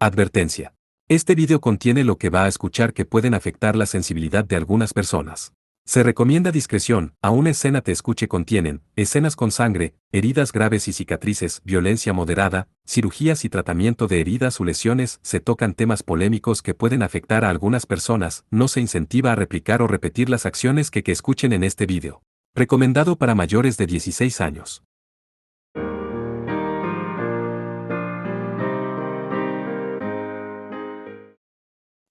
Advertencia. Este video contiene lo que va a escuchar que pueden afectar la sensibilidad de algunas personas. Se recomienda discreción, aún escena te escuche contienen, escenas con sangre, heridas graves y cicatrices, violencia moderada, cirugías y tratamiento de heridas o lesiones, se tocan temas polémicos que pueden afectar a algunas personas, no se incentiva a replicar o repetir las acciones que escuchen en este video. Recomendado para mayores de 16 años.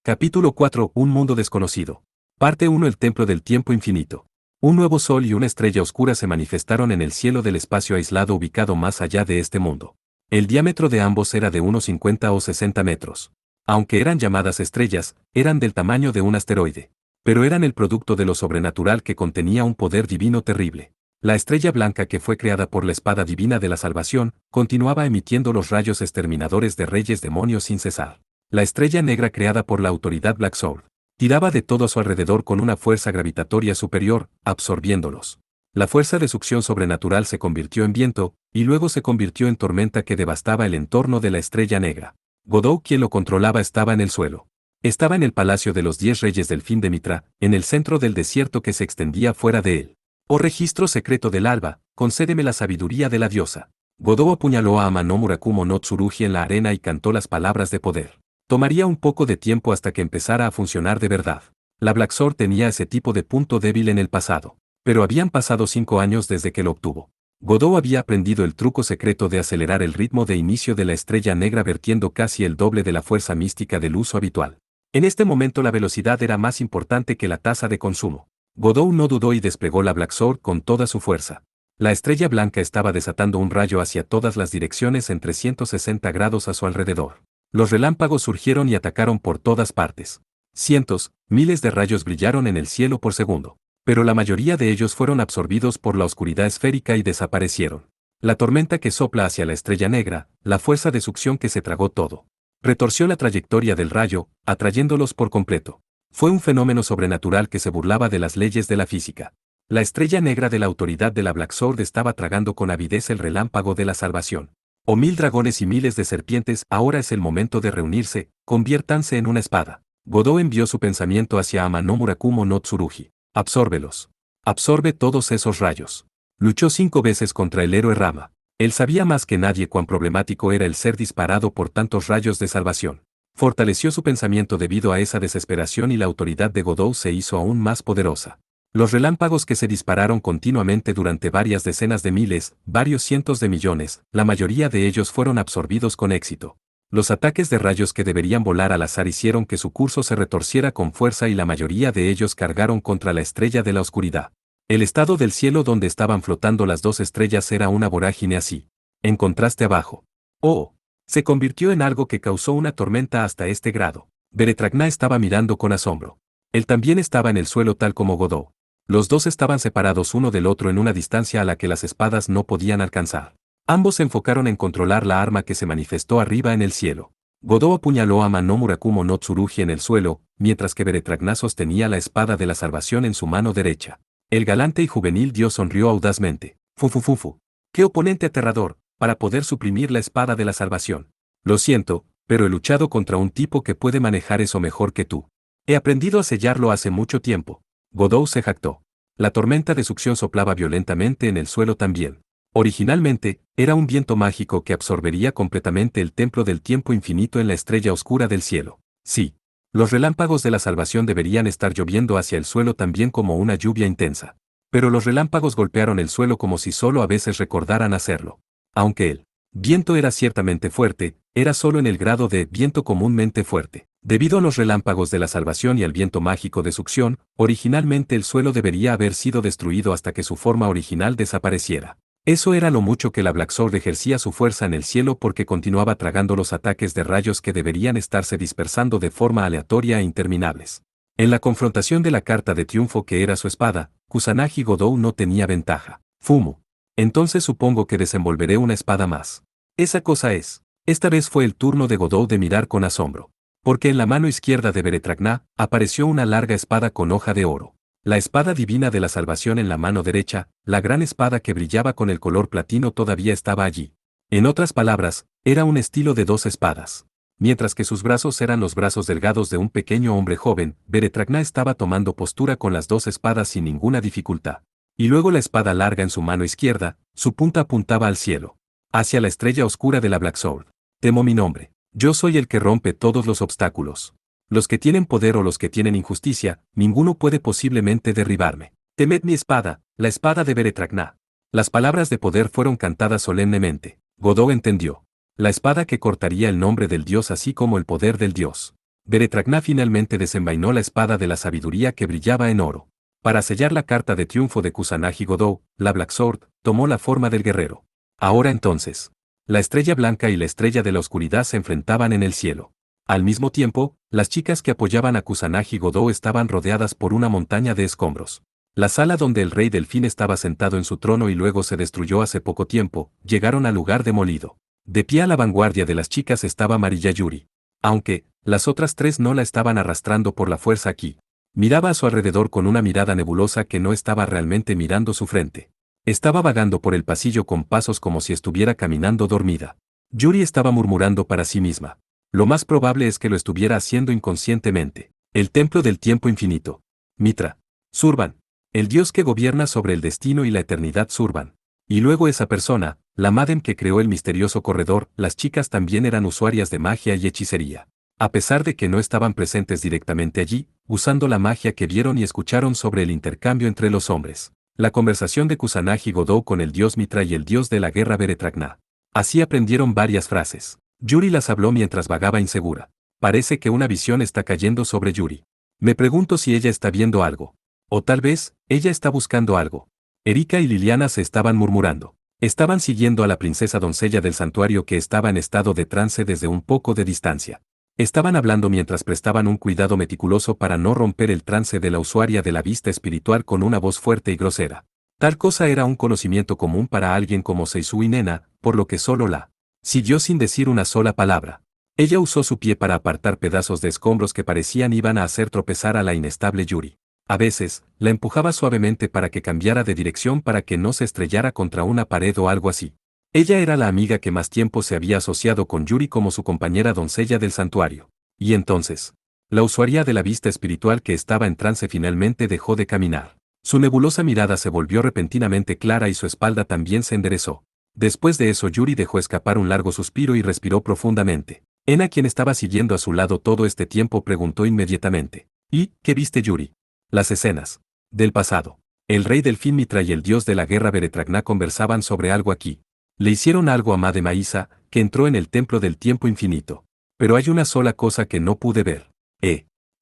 Capítulo 4. Un mundo desconocido. Parte 1. El templo del tiempo infinito. Un nuevo sol y una estrella oscura se manifestaron en el cielo del espacio aislado ubicado más allá de este mundo. El diámetro de ambos era de unos 50 o 60 metros. Aunque eran llamadas estrellas, eran del tamaño de un asteroide. Pero eran el producto de lo sobrenatural que contenía un poder divino terrible. La estrella blanca que fue creada por la espada divina de la salvación, continuaba emitiendo los rayos exterminadores de reyes demonios sin cesar. La estrella negra creada por la autoridad Black Sword tiraba de todo a su alrededor con una fuerza gravitatoria superior, absorbiéndolos. La fuerza de succión sobrenatural se convirtió en viento, y luego se convirtió en tormenta que devastaba el entorno de la estrella negra. Godot, quien lo controlaba, estaba en el suelo. Estaba en el palacio de los 10 reyes del fin de Mitra, en el centro del desierto que se extendía fuera de él. Oh registro secreto del alba, concédeme la sabiduría de la diosa. Godot apuñaló a Amano Murakumo no Tsurugi en la arena y cantó las palabras de poder. Tomaría un poco de tiempo hasta que empezara a funcionar de verdad. La Black Sword tenía ese tipo de punto débil en el pasado. Pero habían pasado 5 años desde que lo obtuvo. Godot había aprendido el truco secreto de acelerar el ritmo de inicio de la estrella negra vertiendo casi el doble de la fuerza mística del uso habitual. En este momento la velocidad era más importante que la tasa de consumo. Godot no dudó y desplegó la Black Sword con toda su fuerza. La estrella blanca estaba desatando un rayo hacia todas las direcciones en 360 grados a su alrededor. Los relámpagos surgieron y atacaron por todas partes. Cientos, miles de rayos brillaron en el cielo por segundo. Pero la mayoría de ellos fueron absorbidos por la oscuridad esférica y desaparecieron. La tormenta que sopla hacia la estrella negra, la fuerza de succión que se tragó todo. Retorció la trayectoria del rayo, atrayéndolos por completo. Fue un fenómeno sobrenatural que se burlaba de las leyes de la física. La estrella negra de la autoridad de la Black Sword estaba tragando con avidez el relámpago de la salvación. Oh 1000 dragones y miles de serpientes, ahora es el momento de reunirse, conviértanse en una espada. Godot envió su pensamiento hacia Amano Murakumo no Tsurugi. Absórbelos. Absorbe todos esos rayos. Luchó 5 veces contra el héroe Rama. Él sabía más que nadie cuán problemático era el ser disparado por tantos rayos de salvación. Fortaleció su pensamiento debido a esa desesperación y la autoridad de Godot se hizo aún más poderosa. Los relámpagos que se dispararon continuamente durante varias decenas de miles, varios cientos de millones, la mayoría de ellos fueron absorbidos con éxito. Los ataques de rayos que deberían volar al azar hicieron que su curso se retorciera con fuerza y la mayoría de ellos cargaron contra la estrella de la oscuridad. El estado del cielo donde estaban flotando las 2 estrellas era una vorágine así. En contraste abajo. Oh, se convirtió en algo que causó una tormenta hasta este grado. Beretragna estaba mirando con asombro. Él también estaba en el suelo tal como Godot. Los dos estaban separados uno del otro en una distancia a la que las espadas no podían alcanzar. Ambos se enfocaron en controlar la arma que se manifestó arriba en el cielo. Godot apuñaló a Amano Murakumo no Tsurugi en el suelo, mientras que Beretragna sostenía la espada de la salvación en su mano derecha. El galante y juvenil dios sonrió audazmente. Fufufufu. ¡Qué oponente aterrador! Para poder suprimir la espada de la salvación. Lo siento, pero he luchado contra un tipo que puede manejar eso mejor que tú. He aprendido a sellarlo hace mucho tiempo. Godot se jactó. La tormenta de succión soplaba violentamente en el suelo también. Originalmente, era un viento mágico que absorbería completamente el templo del tiempo infinito en la estrella oscura del cielo. Sí. Los relámpagos de la salvación deberían estar lloviendo hacia el suelo también como una lluvia intensa. Pero los relámpagos golpearon el suelo como si solo a veces recordaran hacerlo. Aunque el viento era ciertamente fuerte, era solo en el grado de viento comúnmente fuerte. Debido a los relámpagos de la salvación y al viento mágico de succión, originalmente el suelo debería haber sido destruido hasta que su forma original desapareciera. Eso era lo mucho que la Black Sword ejercía su fuerza en el cielo porque continuaba tragando los ataques de rayos que deberían estarse dispersando de forma aleatoria e interminables. En la confrontación de la carta de triunfo que era su espada, Kusanagi Godot no tenía ventaja. Fumu. Entonces supongo que desenvolveré una espada más. Esa cosa es. Esta vez fue el turno de Godot de mirar con asombro. Porque en la mano izquierda de Beretragna apareció una larga espada con hoja de oro. La espada divina de la salvación en la mano derecha, la gran espada que brillaba con el color platino todavía estaba allí. En otras palabras, era un estilo de 2 espadas. Mientras que sus brazos eran los brazos delgados de un pequeño hombre joven, Beretragná estaba tomando postura con las dos espadas sin ninguna dificultad. Y luego la espada larga en su mano izquierda, su punta apuntaba al cielo, hacia la estrella oscura de la Black Sword. Temo mi nombre. Yo soy el que rompe todos los obstáculos. Los que tienen poder o los que tienen injusticia, ninguno puede posiblemente derribarme. Temed mi espada, la espada de Beretragná. Las palabras de poder fueron cantadas solemnemente. Godó entendió. La espada que cortaría el nombre del dios así como el poder del dios. Beretragná finalmente desenvainó la espada de la sabiduría que brillaba en oro. Para sellar la carta de triunfo de Kusanagi-Godou, la Black Sword tomó la forma del guerrero. Ahora entonces, la estrella blanca y la estrella de la oscuridad se enfrentaban en el cielo. Al mismo tiempo, las chicas que apoyaban a Kusanagi-Godou estaban rodeadas por una montaña de escombros. La sala donde el rey Delfín estaba sentado en su trono y luego se destruyó hace poco tiempo, llegaron al lugar demolido. De pie a la vanguardia de las chicas estaba Amarilla Yuri. Aunque, las otras tres no la estaban arrastrando por la fuerza aquí. Miraba a su alrededor con una mirada nebulosa que no estaba realmente mirando su frente. Estaba vagando por el pasillo con pasos como si estuviera caminando dormida. Yuri estaba murmurando para sí misma. Lo más probable es que lo estuviera haciendo inconscientemente. El templo del tiempo infinito. Mitra. Surban. El dios que gobierna sobre el destino y la eternidad Surban. Y luego esa persona, la Madem que creó el misterioso corredor, las chicas también eran usuarias de magia y hechicería. A pesar de que no estaban presentes directamente allí, usando la magia que vieron y escucharon sobre el intercambio entre los hombres. La conversación de Kusanagi-Godou con el dios Mitra y el dios de la guerra Beretragná. Así aprendieron varias frases. Yuri las habló mientras vagaba insegura. Parece que una visión está cayendo sobre Yuri. Me pregunto si ella está viendo algo. O tal vez, ella está buscando algo. Erika y Liliana se estaban murmurando. Estaban siguiendo a la princesa doncella del santuario que estaba en estado de trance desde un poco de distancia. Estaban hablando mientras prestaban un cuidado meticuloso para no romper el trance de la usuaria de la vista espiritual con una voz fuerte y grosera. Tal cosa era un conocimiento común para alguien como Seisui Nena, por lo que solo la siguió sin decir una sola palabra. Ella usó su pie para apartar pedazos de escombros que parecían iban a hacer tropezar a la inestable Yuri. A veces, la empujaba suavemente para que cambiara de dirección para que no se estrellara contra una pared o algo así. Ella era la amiga que más tiempo se había asociado con Yuri como su compañera doncella del santuario. Y entonces, la usuaria de la vista espiritual que estaba en trance finalmente dejó de caminar. Su nebulosa mirada se volvió repentinamente clara y su espalda también se enderezó. Después de eso Yuri dejó escapar un largo suspiro y respiró profundamente. Ena, quien estaba siguiendo a su lado todo este tiempo, preguntó inmediatamente. ¿Y qué viste, Yuri? Las escenas del pasado. El rey Delfín Mitra y el dios de la guerra Beretragná conversaban sobre algo aquí. Le hicieron algo a Madem Aisa, que entró en el templo del tiempo infinito. Pero hay una sola cosa que no pude ver.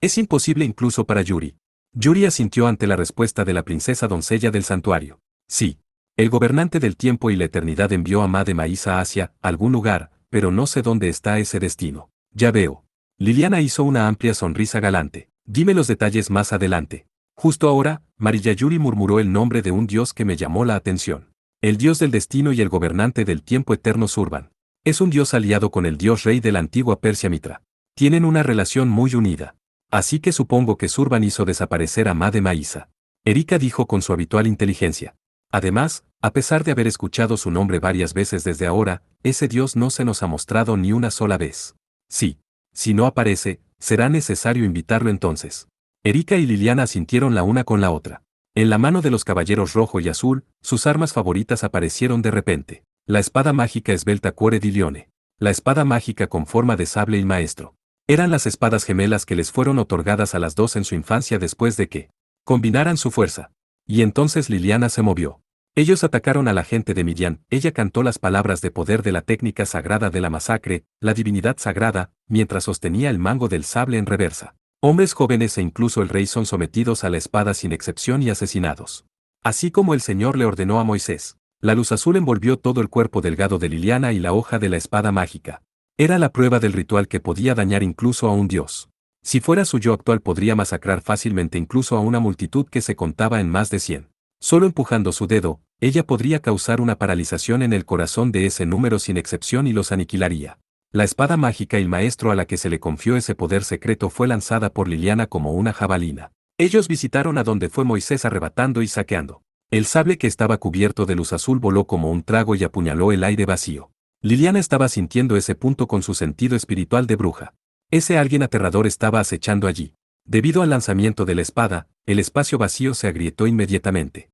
Es imposible incluso para Yuri. Yuri asintió ante la respuesta de la princesa doncella del santuario. Sí. El gobernante del tiempo y la eternidad envió a Madem Aisa hacia algún lugar, pero no sé dónde está ese destino. Ya veo. Liliana hizo una amplia sonrisa galante. Dime los detalles más adelante. Justo ahora, Amarilla Yuri murmuró el nombre de un dios que me llamó la atención. El dios del destino y el gobernante del tiempo eterno Surban. Es un dios aliado con el dios rey de la antigua Persia Mitra. Tienen una relación muy unida. Así que supongo que Surban hizo desaparecer a Madem Aisa. Erika dijo con su habitual inteligencia. Además, a pesar de haber escuchado su nombre varias veces desde ahora, ese dios no se nos ha mostrado ni una sola vez. Sí. Si no aparece, será necesario invitarlo entonces. Erika y Liliana asintieron la una con la otra. En la mano de los caballeros rojo y azul, sus armas favoritas aparecieron de repente. La espada mágica esbelta Cuore di Lione. La espada mágica con forma de sable y maestro. Eran las espadas gemelas que les fueron otorgadas a las dos en su infancia después de que combinaran su fuerza. Y entonces Liliana se movió. Ellos atacaron a la gente de Midian. Ella cantó las palabras de poder de la técnica sagrada de la masacre, la divinidad sagrada, mientras sostenía el mango del sable en reversa. Hombres jóvenes e incluso el rey son sometidos a la espada sin excepción y asesinados. Así como el Señor le ordenó a Moisés. La luz azul envolvió todo el cuerpo delgado de Liliana y la hoja de la espada mágica. Era la prueba del ritual que podía dañar incluso a un dios. Si fuera su yo actual podría masacrar fácilmente incluso a una multitud que se contaba en más de 100. Solo empujando su dedo, ella podría causar una paralización en el corazón de ese número sin excepción y los aniquilaría. La espada mágica y maestro a la que se le confió ese poder secreto fue lanzada por Liliana como una jabalina. Ellos visitaron a donde fue Moisés arrebatando y saqueando. El sable que estaba cubierto de luz azul voló como un trago y apuñaló el aire vacío. Liliana estaba sintiendo ese punto con su sentido espiritual de bruja. Ese alguien aterrador estaba acechando allí. Debido al lanzamiento de la espada, el espacio vacío se agrietó inmediatamente.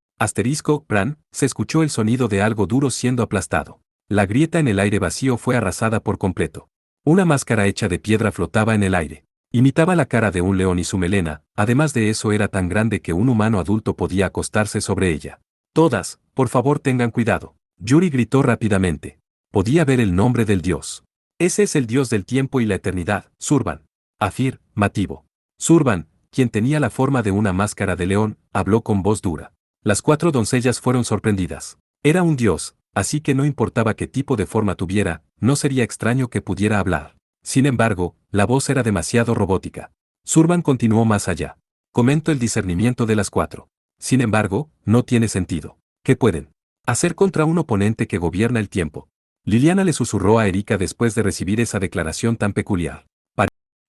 Bran, se escuchó el sonido de algo duro siendo aplastado. La grieta en el aire vacío fue arrasada por completo. Una máscara hecha de piedra flotaba en el aire. Imitaba la cara de un león y su melena, además de eso era tan grande que un humano adulto podía acostarse sobre ella. Todas, por favor tengan cuidado. Yuri gritó rápidamente. Podía ver el nombre del dios. Ese es el dios del tiempo y la eternidad, Zurban. Afirmativo. Zurban, quien tenía la forma de una máscara de león, habló con voz dura. Las 4 doncellas fueron sorprendidas. Era un dios, así que no importaba qué tipo de forma tuviera, no sería extraño que pudiera hablar. Sin embargo, la voz era demasiado robótica. Zurban continuó más allá. Comento el discernimiento de las 4. Sin embargo, no tiene sentido. ¿Qué pueden hacer contra un oponente que gobierna el tiempo? Liliana le susurró a Erika después de recibir esa declaración tan peculiar.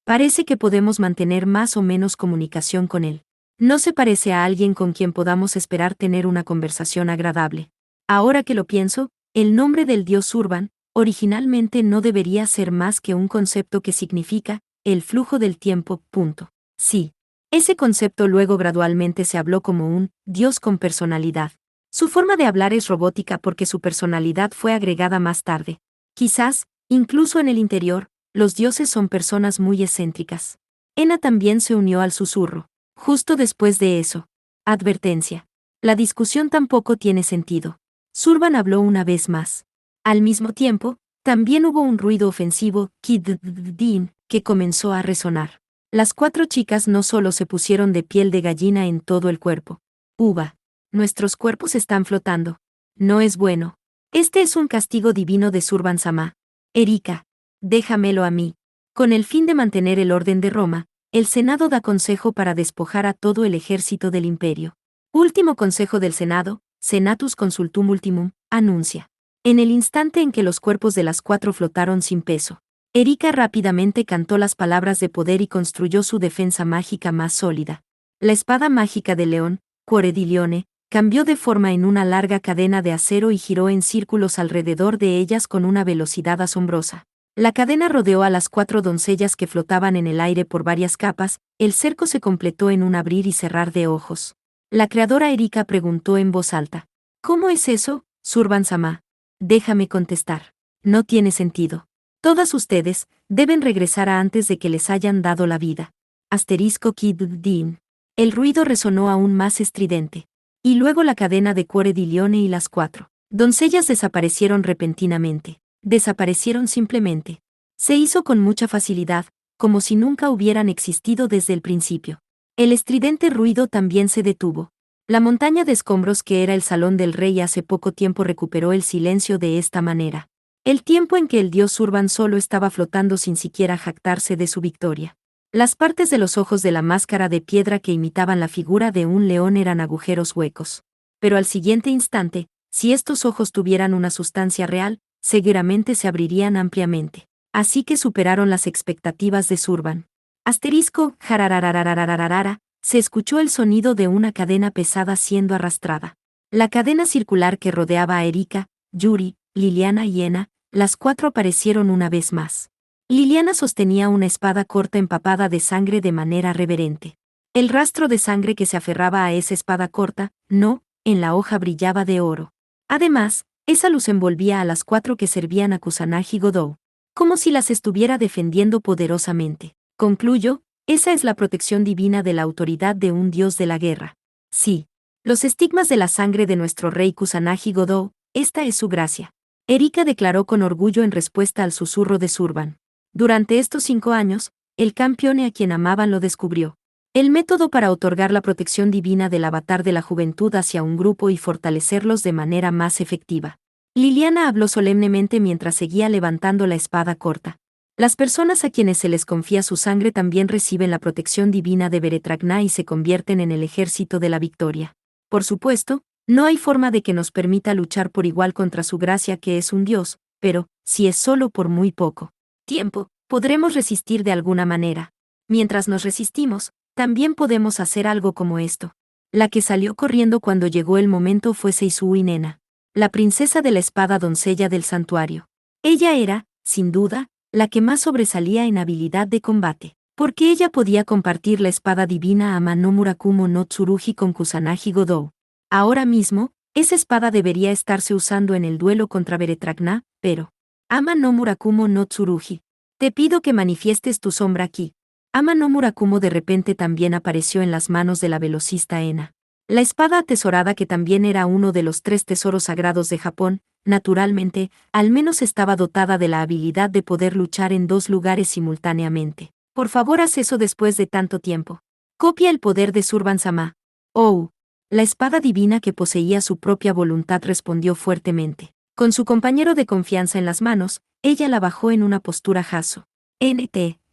Parece que podemos mantener más o menos comunicación con él. No se parece a alguien con quien podamos esperar tener una conversación agradable. Ahora que lo pienso, el nombre del dios Zurban, originalmente no debería ser más que un concepto que significa, el flujo del tiempo, punto. Sí. Ese concepto luego gradualmente se habló como un dios con personalidad. Su forma de hablar es robótica porque su personalidad fue agregada más tarde. Quizás, incluso en el interior, los dioses son personas muy excéntricas. Ena también se unió al susurro. Justo después de eso. Advertencia. La discusión tampoco tiene sentido. Zurban habló una vez más. Al mismo tiempo, también hubo un ruido ofensivo, kid-din, que comenzó a resonar. Las 4 chicas no solo se pusieron de piel de gallina en todo el cuerpo. Uva. Nuestros cuerpos están flotando. No es bueno. Este es un castigo divino de Zurban-sama. Erika. Déjamelo a mí. Con el fin de mantener el orden de Roma, el Senado da consejo para despojar a todo el ejército del imperio. Último consejo del Senado, Senatus Consultum Ultimum, anuncia. En el instante en que los cuerpos de las 4 flotaron sin peso, Erika rápidamente cantó las palabras de poder y construyó su defensa mágica más sólida. La espada mágica de León, Cuore di Leone, cambió de forma en una larga cadena de acero y giró en círculos alrededor de ellas con una velocidad asombrosa. La cadena rodeó a las 4 doncellas que flotaban en el aire por varias capas, el cerco se completó en un abrir y cerrar de ojos. La creadora Erika preguntó en voz alta. ¿Cómo es eso, Zurban-sama? Déjame contestar. No tiene sentido. Todas ustedes deben regresar a antes de que les hayan dado la vida. Asterisco kid-din. El ruido resonó aún más estridente. Y luego la cadena de Cuore di Leone y las 4 doncellas desaparecieron repentinamente. Desaparecieron simplemente. Se hizo con mucha facilidad, como si nunca hubieran existido desde el principio. El estridente ruido también se detuvo. La montaña de escombros que era el salón del rey hace poco tiempo recuperó el silencio de esta manera. El tiempo en que el dios Zurban solo estaba flotando sin siquiera jactarse de su victoria. Las partes de los ojos de la máscara de piedra que imitaban la figura de un león eran agujeros huecos. Pero al siguiente instante, si estos ojos tuvieran una sustancia real, seguramente se abrirían ampliamente. Así que superaron las expectativas de Zurban. Asterisco, jarararararararara, se escuchó el sonido de una cadena pesada siendo arrastrada. La cadena circular que rodeaba a Erika, Yuri, Liliana y Ena, las 4 aparecieron una vez más. Liliana sostenía una espada corta empapada de sangre de manera reverente. El rastro de sangre que se aferraba a esa espada corta, en la hoja brillaba de oro. Además, esa luz envolvía a las 4 que servían a Kusanagi Godou, como si las estuviera defendiendo poderosamente. Concluyo, esa es la protección divina de la autoridad de un dios de la guerra. Sí. Los estigmas de la sangre de nuestro rey Kusanagi Godou, esta es su gracia. Erika declaró con orgullo en respuesta al susurro de Zurban. Durante estos 5 años, el campeón a quien amaban lo descubrió. El método para otorgar la protección divina del avatar de la juventud hacia un grupo y fortalecerlos de manera más efectiva. Liliana habló solemnemente mientras seguía levantando la espada corta. Las personas a quienes se les confía su sangre también reciben la protección divina de Beretragna y se convierten en el ejército de la victoria. Por supuesto, no hay forma de que nos permita luchar por igual contra su gracia que es un dios, pero, si es solo por muy poco tiempo, podremos resistir de alguna manera. Mientras nos resistimos, también podemos hacer algo como esto. La que salió corriendo cuando llegó el momento fue Seisui Nena, la princesa de la espada doncella del santuario. Ella era, sin duda, la que más sobresalía en habilidad de combate, porque ella podía compartir la espada divina Ama no Murakumo no Tsurugi con Kusanagi Godou. Ahora mismo, esa espada debería estarse usando en el duelo contra Beretragna, pero... Ama no Murakumo no Tsurugi. Te pido que manifiestes tu sombra aquí. Ama no Murakumo de repente también apareció en las manos de la velocista Ena. La espada atesorada que también era uno de los 3 tesoros sagrados de Japón, naturalmente, al menos estaba dotada de la habilidad de poder luchar en 2 lugares simultáneamente. Por favor, haz eso después de tanto tiempo. Copia el poder de Surban-sama. Oh. La espada divina que poseía su propia voluntad respondió fuertemente. Con su compañero de confianza en las manos, ella la bajó en una postura Haso.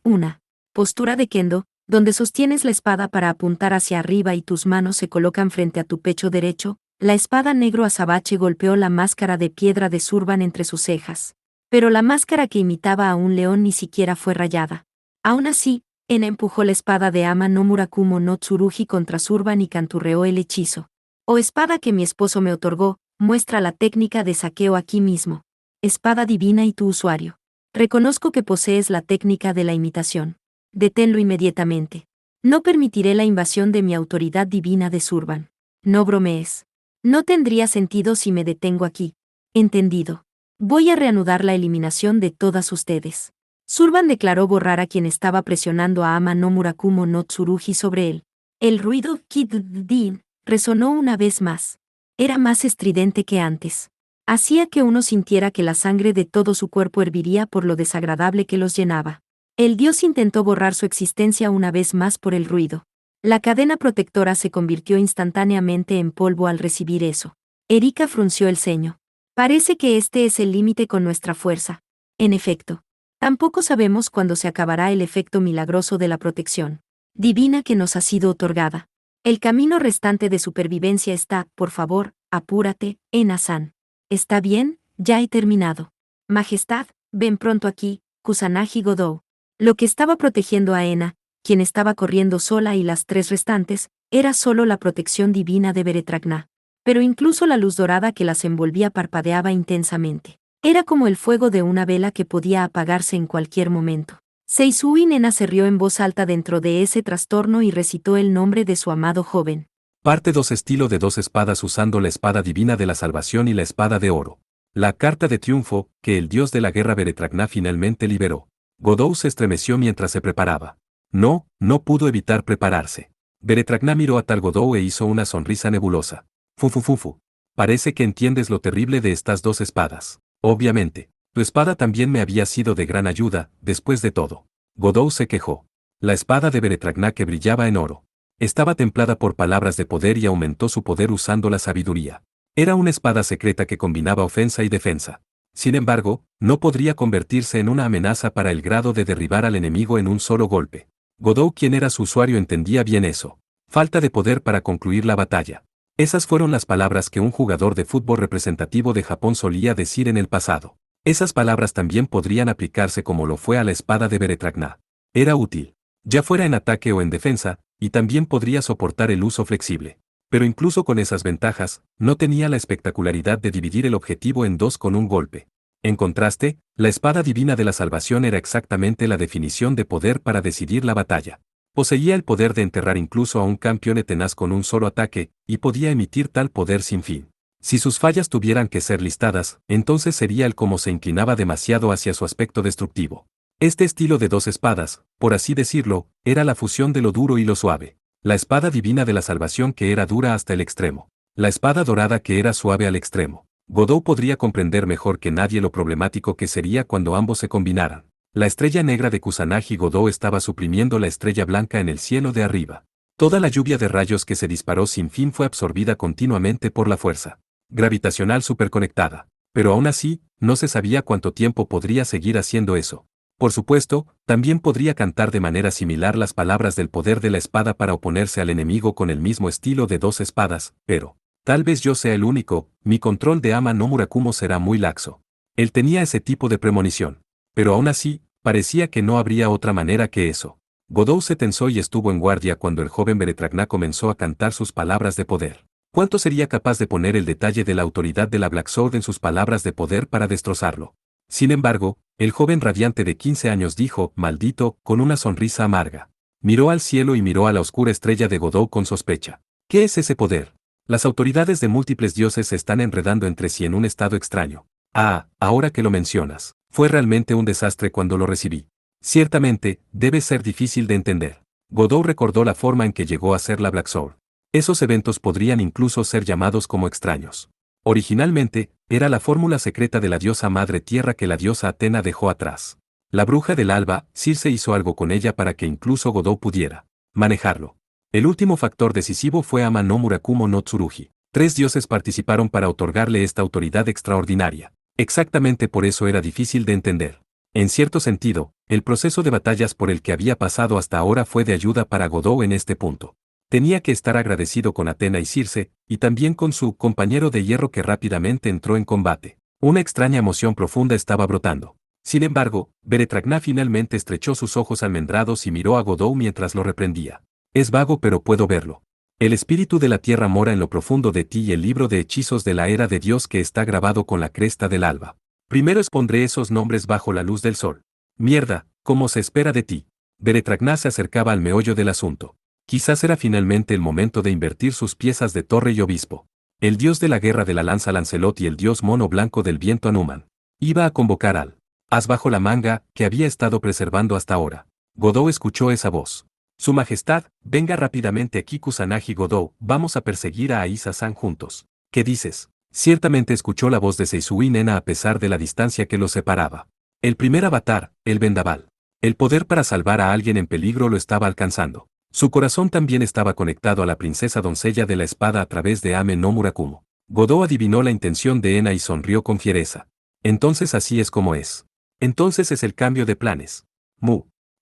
Una postura de kendo, donde sostienes la espada para apuntar hacia arriba y tus manos se colocan frente a tu pecho derecho. La espada negro azabache golpeó la máscara de piedra de Surban entre sus cejas. Pero la máscara que imitaba a un león ni siquiera fue rayada. Aún así, Ena empujó la espada de Ama no Murakumo no Tsurugi contra Surban y canturreó el hechizo. Oh espada que mi esposo me otorgó, muestra la técnica de saqueo aquí mismo. Espada divina y tu usuario. Reconozco que posees la técnica de la imitación. Deténlo inmediatamente. No permitiré la invasión de mi autoridad divina de Surban. No bromees. No tendría sentido si me detengo aquí. Entendido. Voy a reanudar la eliminación de todas ustedes. Surban declaró borrar a quien estaba presionando a Ama no Murakumo no Tsurugi sobre él. El ruido Kid-din resonó una vez más. Era más estridente que antes. Hacía que uno sintiera que la sangre de todo su cuerpo herviría por lo desagradable que los llenaba. El dios intentó borrar su existencia una vez más por el ruido. La cadena protectora se convirtió instantáneamente en polvo al recibir eso. Erika frunció el ceño. Parece que este es el límite con nuestra fuerza. En efecto. Tampoco sabemos cuándo se acabará el efecto milagroso de la protección divina que nos ha sido otorgada. El camino restante de supervivencia está, por favor, apúrate, Ena-san. ¿Está bien? Ya he terminado. Majestad, ven pronto aquí, Kusanagi Godou. Lo que estaba protegiendo a Ena, quien estaba corriendo sola y las 3 restantes, era solo la protección divina de Beretragna. Pero incluso la luz dorada que las envolvía parpadeaba intensamente. Era como el fuego de una vela que podía apagarse en cualquier momento. Seisui Ena se rió en voz alta dentro de ese trastorno y recitó el nombre de su amado joven. Parte 2 estilo de 2 espadas usando la espada divina de la salvación y la espada de oro. La carta de triunfo, que el dios de la guerra Beretragna finalmente liberó. Godou se estremeció mientras se preparaba. No pudo evitar prepararse. Beretragna miró a tal Godou e hizo una sonrisa nebulosa. Fufufufu. Parece que entiendes lo terrible de estas 2 espadas. Obviamente, tu espada también me había sido de gran ayuda, después de todo. Godou se quejó. La espada de Beretragna que brillaba en oro. Estaba templada por palabras de poder y aumentó su poder usando la sabiduría. Era una espada secreta que combinaba ofensa y defensa. Sin embargo, no podría convertirse en una amenaza para el grado de derribar al enemigo en un solo golpe. Godou, quien era su usuario, entendía bien eso. Falta de poder para concluir la batalla. Esas fueron las palabras que un jugador de fútbol representativo de Japón solía decir en el pasado. Esas palabras también podrían aplicarse como lo fue a la espada de Beretragna. Era útil, ya fuera en ataque o en defensa, y también podría soportar el uso flexible. Pero incluso con esas ventajas, no tenía la espectacularidad de dividir el objetivo en 2 con un golpe. En contraste, la espada divina de la salvación era exactamente la definición de poder para decidir la batalla. Poseía el poder de enterrar incluso a un campeón tenaz con un solo ataque, y podía emitir tal poder sin fin. Si sus fallas tuvieran que ser listadas, entonces sería el cómo se inclinaba demasiado hacia su aspecto destructivo. Este estilo de 2 espadas, por así decirlo, era la fusión de lo duro y lo suave. La espada divina de la salvación que era dura hasta el extremo. La espada dorada que era suave al extremo. Godou podría comprender mejor que nadie lo problemático que sería cuando ambos se combinaran. La estrella negra de Kusanagi Godou estaba suprimiendo la estrella blanca en el cielo de arriba. Toda la lluvia de rayos que se disparó sin fin fue absorbida continuamente por la fuerza gravitacional superconectada. Pero aún así, no se sabía cuánto tiempo podría seguir haciendo eso. Por supuesto, también podría cantar de manera similar las palabras del poder de la espada para oponerse al enemigo con el mismo estilo de 2 espadas, pero, tal vez yo sea el único, mi control de Ama no Murakumo será muy laxo. Él tenía ese tipo de premonición. Pero aún así, parecía que no habría otra manera que eso. Godou se tensó y estuvo en guardia cuando el joven Beretragna comenzó a cantar sus palabras de poder. ¿Cuánto sería capaz de poner el detalle de la autoridad de la Black Sword en sus palabras de poder para destrozarlo? Sin embargo, el joven radiante de 15 años dijo, maldito, con una sonrisa amarga. Miró al cielo y miró a la oscura estrella de Godot con sospecha. ¿Qué es ese poder? Las autoridades de múltiples dioses se están enredando entre sí en un estado extraño. Ah, ahora que lo mencionas, fue realmente un desastre cuando lo recibí. Ciertamente, debe ser difícil de entender. Godot recordó la forma en que llegó a ser la Black Sword. Esos eventos podrían incluso ser llamados como extraños. Originalmente, era la fórmula secreta de la diosa Madre Tierra que la diosa Atena dejó atrás. La bruja del alba, Circe hizo algo con ella para que incluso Godot pudiera manejarlo. El último factor decisivo fue Ama no Murakumo no Tsurugi. 3 dioses participaron para otorgarle esta autoridad extraordinaria. Exactamente por eso era difícil de entender. En cierto sentido, el proceso de batallas por el que había pasado hasta ahora fue de ayuda para Godot en este punto. Tenía que estar agradecido con Atena y Circe, y también con su compañero de hierro que rápidamente entró en combate. Una extraña emoción profunda estaba brotando. Sin embargo, Beretragná finalmente estrechó sus ojos almendrados y miró a Godot mientras lo reprendía. Es vago pero puedo verlo. El espíritu de la tierra mora en lo profundo de ti y el libro de hechizos de la era de Dios que está grabado con la cresta del alba. Primero expondré esos nombres bajo la luz del sol. Mierda, como se espera de ti. Beretragná se acercaba al meollo del asunto. Quizás era finalmente el momento de invertir sus piezas de torre y obispo. El dios de la guerra de la lanza Lancelot y el dios mono blanco del viento Anuman. Iba a convocar al as bajo la manga, que había estado preservando hasta ahora. Godot escuchó esa voz. Su majestad, venga rápidamente aquí Kusanagi Godot, vamos a perseguir a Aiza-san juntos. ¿Qué dices? Ciertamente escuchó la voz de Seisui Nena a pesar de la distancia que los separaba. El primer avatar, el vendaval. El poder para salvar a alguien en peligro lo estaba alcanzando. Su corazón también estaba conectado a la princesa doncella de la espada a través de Ame no Murakumo. Godot adivinó la intención de Ena y sonrió con fiereza. Entonces así es como es. Entonces es el cambio de planes.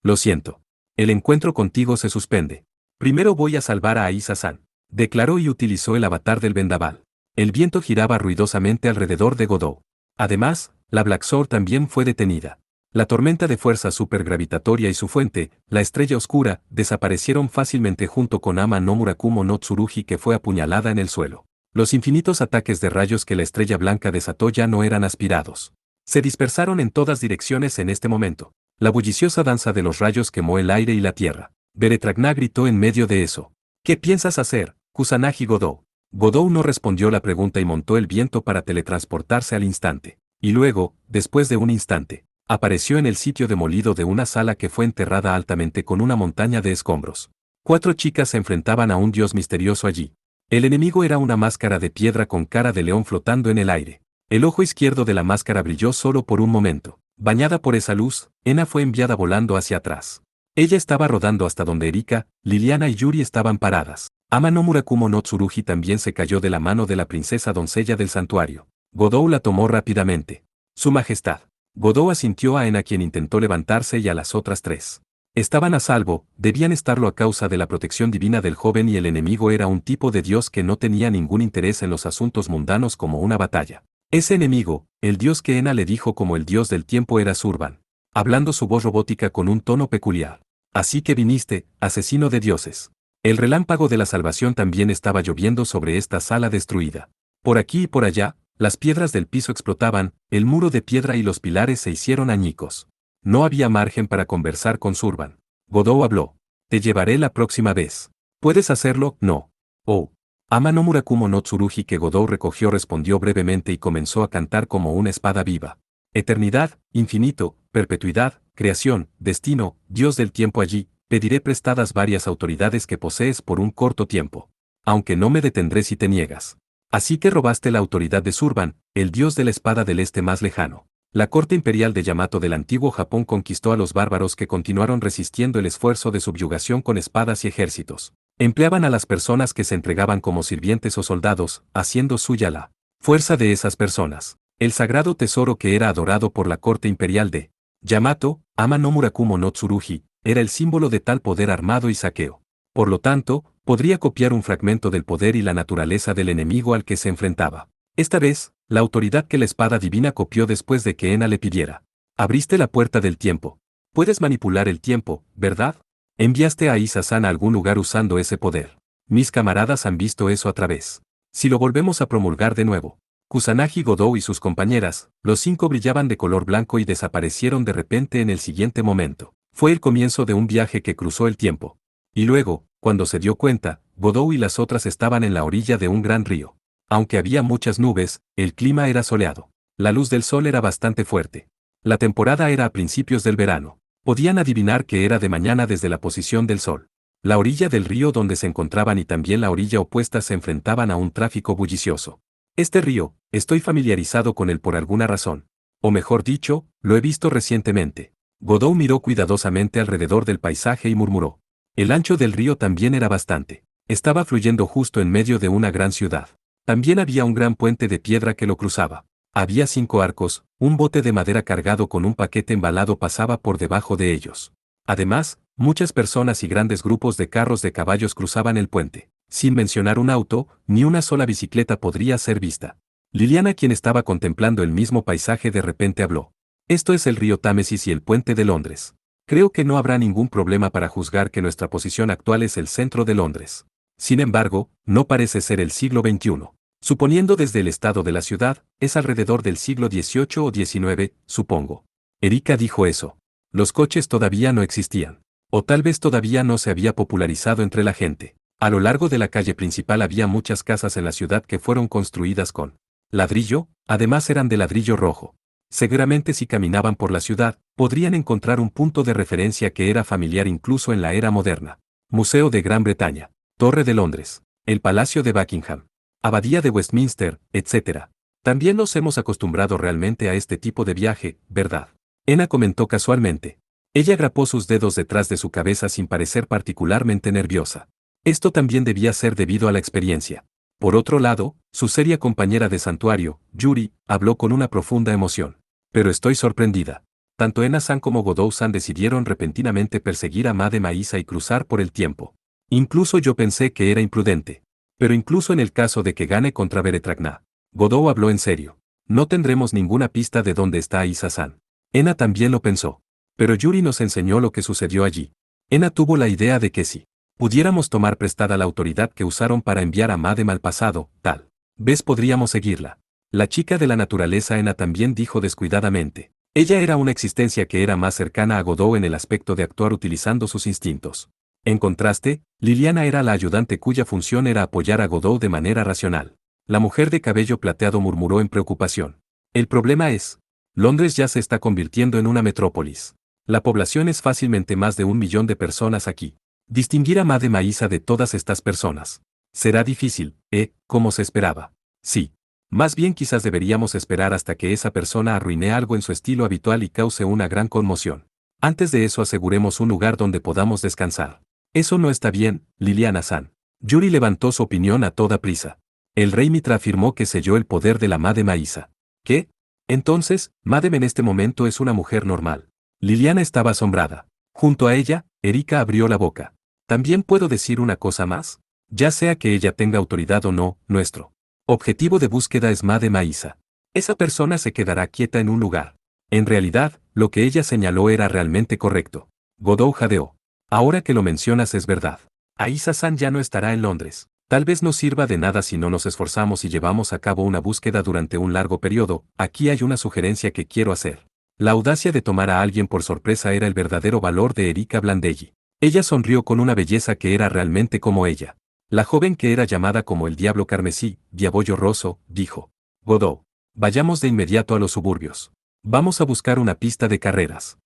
Lo siento. El encuentro contigo se suspende. Primero voy a salvar a Aiza-san, declaró y utilizó el avatar del vendaval. El viento giraba ruidosamente alrededor de Godot. Además, la Black Sword también fue detenida. La tormenta de fuerza supergravitatoria y su fuente, la estrella oscura, desaparecieron fácilmente junto con Ama no Murakumo no Tsurugi que fue apuñalada en el suelo. Los infinitos ataques de rayos que la estrella blanca desató ya no eran aspirados. Se dispersaron en todas direcciones en este momento. La bulliciosa danza de los rayos quemó el aire y la tierra. Beretragná gritó en medio de eso. ¿Qué piensas hacer, Kusanagi Godot? Godot no respondió la pregunta y montó el viento para teletransportarse al instante. Y luego, después de un instante, apareció en el sitio demolido de una sala que fue enterrada altamente con una montaña de escombros. 4 chicas se enfrentaban a un dios misterioso allí. El enemigo era una máscara de piedra con cara de león flotando en el aire. El ojo izquierdo de la máscara brilló solo por un momento. Bañada por esa luz, Ena fue enviada volando hacia atrás. Ella estaba rodando hasta donde Erika, Liliana y Yuri estaban paradas. Ama no Murakumo no Tsurugi también se cayó de la mano de la princesa doncella del santuario. Godot la tomó rápidamente. Su majestad. Godot asintió a Ena quien intentó levantarse y a las otras 3. Estaban a salvo, debían estarlo a causa de la protección divina del joven y el enemigo era un tipo de dios que no tenía ningún interés en los asuntos mundanos como una batalla. Ese enemigo, el dios que Ena le dijo como el dios del tiempo era Surban, hablando su voz robótica con un tono peculiar. Así que viniste, asesino de dioses. El relámpago de la salvación también estaba lloviendo sobre esta sala destruida. Por aquí y por allá, las piedras del piso explotaban, el muro de piedra y los pilares se hicieron añicos. No había margen para conversar con Surban. Godot habló. Te llevaré la próxima vez. ¿Puedes hacerlo? No. Oh. Ama no Murakumo no Tsurugi que Godot recogió respondió brevemente y comenzó a cantar como una espada viva. Eternidad, infinito, perpetuidad, creación, destino, Dios del tiempo allí, pediré prestadas varias autoridades que posees por un corto tiempo. Aunque no me detendré si te niegas. Así que robaste la autoridad de Surban, el dios de la espada del este más lejano. La corte imperial de Yamato del antiguo Japón conquistó a los bárbaros que continuaron resistiendo el esfuerzo de subyugación con espadas y ejércitos. Empleaban a las personas que se entregaban como sirvientes o soldados, haciendo suya la fuerza de esas personas. El sagrado tesoro que era adorado por la corte imperial de Yamato, Ama no Murakumo no Tsurugi, era el símbolo de tal poder armado y saqueo. Por lo tanto, podría copiar un fragmento del poder y la naturaleza del enemigo al que se enfrentaba. Esta vez, la autoridad que la espada divina copió después de que Ena le pidiera. Abriste la puerta del tiempo. Puedes manipular el tiempo, ¿verdad? Enviaste a Aiza-san a algún lugar usando ese poder. Mis camaradas han visto eso a través. Si lo volvemos a promulgar de nuevo. Kusanagi Godou y sus compañeras, los 5 brillaban de color blanco y desaparecieron de repente en el siguiente momento. Fue el comienzo de un viaje que cruzó el tiempo. Y luego, cuando se dio cuenta, Godou y las otras estaban en la orilla de un gran río. Aunque había muchas nubes, el clima era soleado. La luz del sol era bastante fuerte. La temporada era a principios del verano. Podían adivinar que era de mañana desde la posición del sol. La orilla del río donde se encontraban y también la orilla opuesta se enfrentaban a un tráfico bullicioso. Este río, estoy familiarizado con él por alguna razón. O mejor dicho, lo he visto recientemente. Godou miró cuidadosamente alrededor del paisaje y murmuró. El ancho del río también era bastante. Estaba fluyendo justo en medio de una gran ciudad. También había un gran puente de piedra que lo cruzaba. Había 5 arcos, un bote de madera cargado con un paquete embalado pasaba por debajo de ellos. Además, muchas personas y grandes grupos de carros de caballos cruzaban el puente. Sin mencionar un auto, ni una sola bicicleta podría ser vista. Liliana, quien estaba contemplando el mismo paisaje, de repente habló. Esto es el río Támesis y el puente de Londres. Creo que no habrá ningún problema para juzgar que nuestra posición actual es el centro de Londres. Sin embargo, no parece ser el siglo XXI. Suponiendo desde el estado de la ciudad, es alrededor del siglo XVIII o XIX, supongo. Erika dijo eso. Los coches todavía no existían. O tal vez todavía no se había popularizado entre la gente. A lo largo de la calle principal había muchas casas en la ciudad que fueron construidas con ladrillo, además eran de ladrillo rojo. Seguramente si caminaban por la ciudad, podrían encontrar un punto de referencia que era familiar incluso en la era moderna. Museo de Gran Bretaña, Torre de Londres, el Palacio de Buckingham, Abadía de Westminster, etc. También nos hemos acostumbrado realmente a este tipo de viaje, ¿verdad? Ena comentó casualmente. Ella agrapó sus dedos detrás de su cabeza sin parecer particularmente nerviosa. Esto también debía ser debido a la experiencia. Por otro lado, su seria compañera de santuario, Yuri, habló con una profunda emoción. Pero estoy sorprendida. Tanto Ena-san como Godou-san decidieron repentinamente perseguir a Made Maísa y cruzar por el tiempo. Incluso yo pensé que era imprudente. Pero incluso en el caso de que gane contra Beretragna, Godou habló en serio. No tendremos ninguna pista de dónde está Aisa-san. Ena también lo pensó. Pero Yuri nos enseñó lo que sucedió allí. Ena tuvo la idea de que si pudiéramos tomar prestada la autoridad que usaron para enviar a Madem al pasado, tal vez podríamos seguirla. La chica de la naturaleza Ena también dijo descuidadamente. Ella era una existencia que era más cercana a Godou en el aspecto de actuar utilizando sus instintos. En contraste, Liliana era la ayudante cuya función era apoyar a Godou de manera racional. La mujer de cabello plateado murmuró en preocupación. El problema es, Londres ya se está convirtiendo en una metrópolis. La población es fácilmente más de 1 millón de personas aquí. Distinguir a Made Maísa de todas estas personas será difícil, como se esperaba. Sí. Más bien quizás deberíamos esperar hasta que esa persona arruine algo en su estilo habitual y cause una gran conmoción. Antes de eso aseguremos un lugar donde podamos descansar. Eso no está bien, Liliana-san. Yuri levantó su opinión a toda prisa. El rey Mitra afirmó que selló el poder de la Made Maísa. ¿Qué? Entonces, Madem en este momento es una mujer normal. Liliana estaba asombrada. Junto a ella, Erika abrió la boca. ¿También puedo decir una cosa más? Ya sea que ella tenga autoridad o no, nuestro objetivo de búsqueda es Made Maísa. Esa persona se quedará quieta en un lugar. En realidad, lo que ella señaló era realmente correcto. Godou jadeó. Ahora que lo mencionas es verdad. Aisa-san ya no estará en Londres. Tal vez no sirva de nada si no nos esforzamos y llevamos a cabo una búsqueda durante un largo periodo. Aquí hay una sugerencia que quiero hacer. La audacia de tomar a alguien por sorpresa era el verdadero valor de Erika Blandelli. Ella sonrió con una belleza que era realmente como ella. La joven que era llamada como el Diablo Carmesí, Diabollo Rosso, dijo. Godou. Vayamos de inmediato a los suburbios. Vamos a buscar una pista de carreras.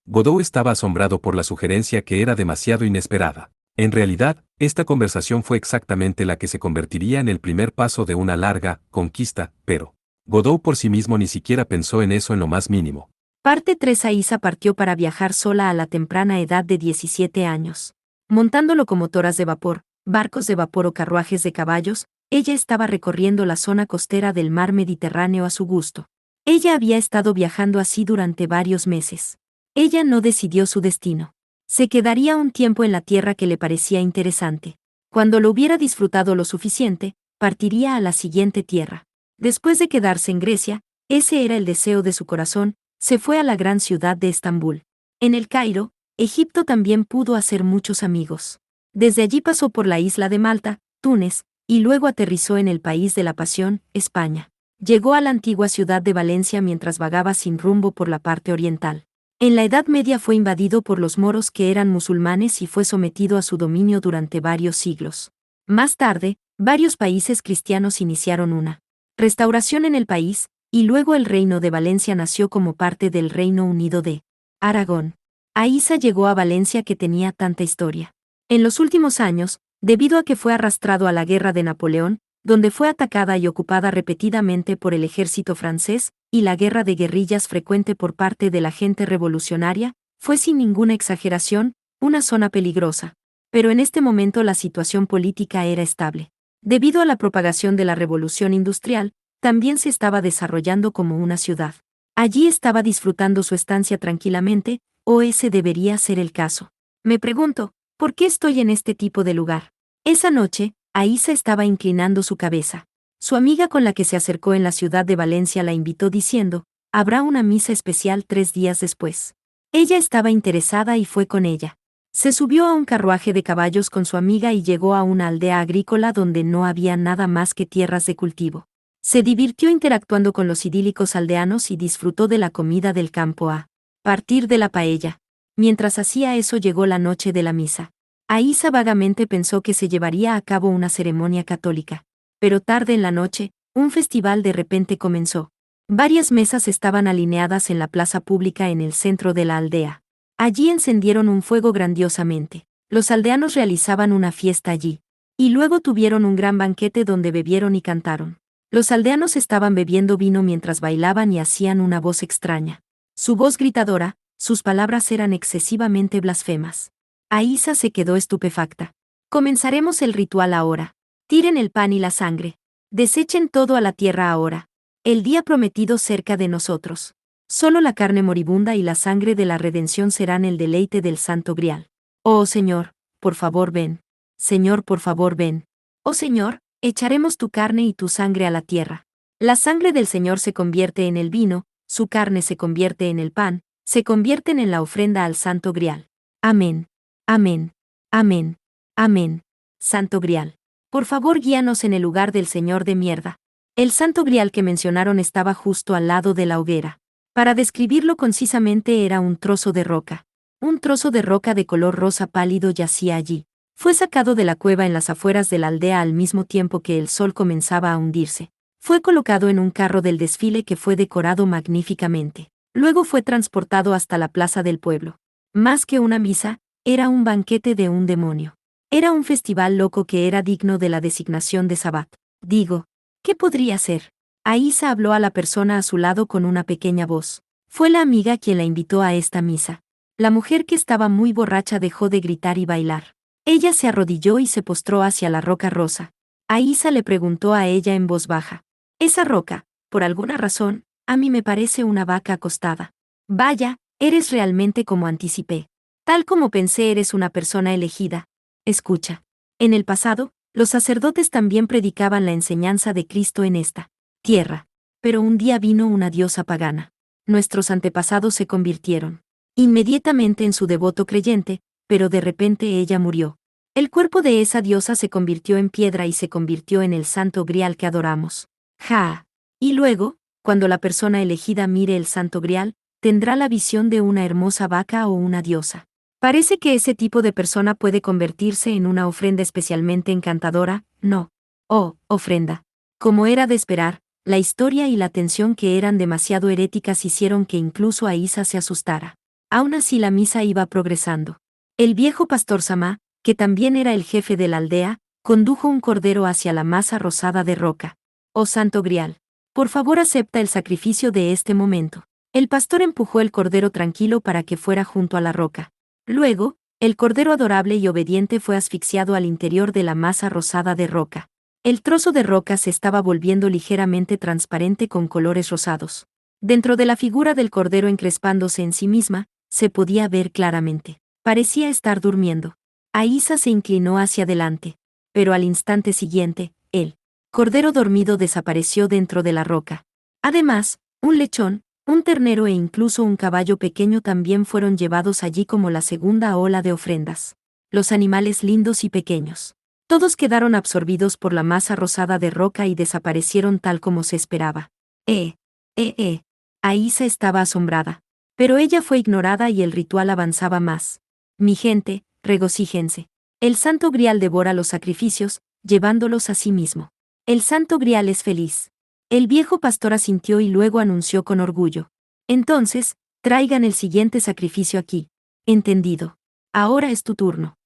Godou estaba asombrado por la sugerencia que era demasiado inesperada. En realidad, esta conversación fue exactamente la que se convertiría en el primer paso de una larga conquista, pero Godou por sí mismo ni siquiera pensó en eso en lo más mínimo. Parte 3. Aisa partió para viajar sola a la temprana edad de 17 años. Montando locomotoras de vapor, barcos de vapor o carruajes de caballos, ella estaba recorriendo la zona costera del mar Mediterráneo a su gusto. Ella había estado viajando así durante varios meses. Ella no decidió su destino. Se quedaría un tiempo en la tierra que le parecía interesante. Cuando lo hubiera disfrutado lo suficiente, partiría a la siguiente tierra. Después de quedarse en Grecia, ese era el deseo de su corazón, se fue a la gran ciudad de Estambul. En el Cairo, Egipto también pudo hacer muchos amigos. Desde allí pasó por la isla de Malta, Túnez, y luego aterrizó en el país de la Pasión, España. Llegó a la antigua ciudad de Valencia mientras vagaba sin rumbo por la parte oriental. En la Edad Media fue invadido por los moros que eran musulmanes y fue sometido a su dominio durante varios siglos. Más tarde, varios países cristianos iniciaron una restauración en el país, y luego el Reino de Valencia nació como parte del Reino Unido de Aragón. Aiza llegó a Valencia que tenía tanta historia. En los últimos años, debido a que fue arrastrado a la guerra de Napoleón, donde fue atacada y ocupada repetidamente por el ejército francés, y la guerra de guerrillas frecuente por parte de la gente revolucionaria, fue sin ninguna exageración, una zona peligrosa. Pero en este momento la situación política era estable. Debido a la propagación de la revolución industrial, también se estaba desarrollando como una ciudad. Allí estaba disfrutando su estancia tranquilamente, o ese debería ser el caso. Me pregunto, ¿por qué estoy en este tipo de lugar? Esa noche, Aiza estaba inclinando su cabeza. Su amiga con la que se acercó en la ciudad de Valencia la invitó diciendo, habrá una misa especial 3 días después. Ella estaba interesada y fue con ella. Se subió a un carruaje de caballos con su amiga y llegó a una aldea agrícola donde no había nada más que tierras de cultivo. Se divirtió interactuando con los idílicos aldeanos y disfrutó de la comida del campo a partir de la paella. Mientras hacía eso llegó la noche de la misa. Aiza vagamente pensó que se llevaría a cabo una ceremonia católica. Pero tarde en la noche, un festival de repente comenzó. Varias mesas estaban alineadas en la plaza pública en el centro de la aldea. Allí encendieron un fuego grandiosamente. Los aldeanos realizaban una fiesta allí. Y luego tuvieron un gran banquete donde bebieron y cantaron. Los aldeanos estaban bebiendo vino mientras bailaban y hacían una voz extraña. Su voz gritadora, sus palabras eran excesivamente blasfemas. Aiza se quedó estupefacta. Comenzaremos el ritual ahora. Tiren el pan y la sangre. Desechen todo a la tierra ahora. El día prometido cerca de nosotros. Solo la carne moribunda y la sangre de la redención serán el deleite del Santo Grial. Oh Señor, por favor ven. Señor, por favor ven. Oh Señor, echaremos tu carne y tu sangre a la tierra. La sangre del Señor se convierte en el vino, su carne se convierte en el pan, se convierten en la ofrenda al Santo Grial. Amén. Amén. Amén. Amén. Santo Grial. Por favor guíanos en el lugar del Señor de mierda. El Santo Grial que mencionaron estaba justo al lado de la hoguera. Para describirlo concisamente era un trozo de roca. Un trozo de roca de color rosa pálido yacía allí. Fue sacado de la cueva en las afueras de la aldea al mismo tiempo que el sol comenzaba a hundirse. Fue colocado en un carro del desfile que fue decorado magníficamente. Luego fue transportado hasta la plaza del pueblo. Más que una misa, era un banquete de un demonio. Era un festival loco que era digno de la designación de Sabbat. Digo, ¿qué podría ser? Aiza habló a la persona a su lado con una pequeña voz. Fue la amiga quien la invitó a esta misa. La mujer que estaba muy borracha dejó de gritar y bailar. Ella se arrodilló y se postró hacia la roca rosa. Aiza le preguntó a ella en voz baja. Esa roca, por alguna razón, a mí me parece una vaca acostada. Vaya, eres realmente como anticipé. Tal como pensé eres una persona elegida. Escucha. En el pasado, los sacerdotes también predicaban la enseñanza de Cristo en esta tierra. Pero un día vino una diosa pagana. Nuestros antepasados se convirtieron inmediatamente en su devoto creyente, pero de repente ella murió. El cuerpo de esa diosa se convirtió en piedra y se convirtió en el Santo Grial que adoramos. ¡Ja! Y luego, cuando la persona elegida mire el Santo Grial, tendrá la visión de una hermosa vaca o una diosa. Parece que ese tipo de persona puede convertirse en una ofrenda especialmente encantadora, ¿no? Oh, ofrenda. Como era de esperar, la historia y la tensión que eran demasiado heréticas hicieron que incluso Aiza se asustara. Aún así la misa iba progresando. El viejo pastor Samá, que también era el jefe de la aldea, condujo un cordero hacia la masa rosada de roca. Oh Santo Grial, por favor acepta el sacrificio de este momento. El pastor empujó el cordero tranquilo para que fuera junto a la roca. Luego, el cordero adorable y obediente fue asfixiado al interior de la masa rosada de roca. El trozo de roca se estaba volviendo ligeramente transparente con colores rosados. Dentro de la figura del cordero encrespándose en sí misma, se podía ver claramente. Parecía estar durmiendo. Aiza se inclinó hacia adelante, pero al instante siguiente, el cordero dormido desapareció dentro de la roca. Además, un lechón, un ternero e incluso un caballo pequeño también fueron llevados allí como la segunda ola de ofrendas. Los animales lindos y pequeños. Todos quedaron absorbidos por la masa rosada de roca y desaparecieron tal como se esperaba. Eh, eh. Aísa estaba asombrada. Pero ella fue ignorada y el ritual avanzaba más. Mi gente, regocíjense. El Santo Grial devora los sacrificios, llevándolos a sí mismo. El Santo Grial es feliz. El viejo pastor asintió y luego anunció con orgullo. Entonces, traigan el siguiente sacrificio aquí. Entendido. Ahora es tu turno.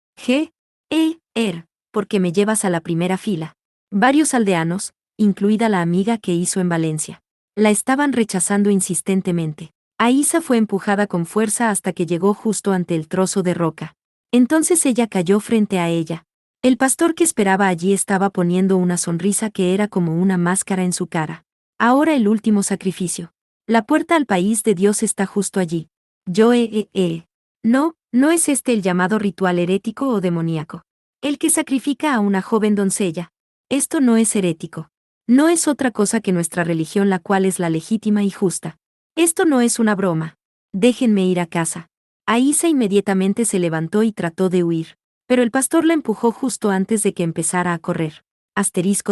Porque me llevas a la primera fila. Varios aldeanos, incluida la amiga que hizo en Valencia, la estaban rechazando insistentemente. Aísa fue empujada con fuerza hasta que llegó justo ante el trozo de roca. Entonces ella cayó frente a ella. El pastor que esperaba allí estaba poniendo una sonrisa que era como una máscara en su cara. Ahora el último sacrificio. La puerta al país de Dios está justo allí. No, no es este el llamado ritual herético o demoníaco. El que sacrifica a una joven doncella. Esto no es herético. No es otra cosa que nuestra religión, la cual es la legítima y justa. Esto no es una broma. Déjenme ir a casa. Aísa inmediatamente se levantó y trató de huir. Pero el pastor la empujó justo antes de que empezara a correr.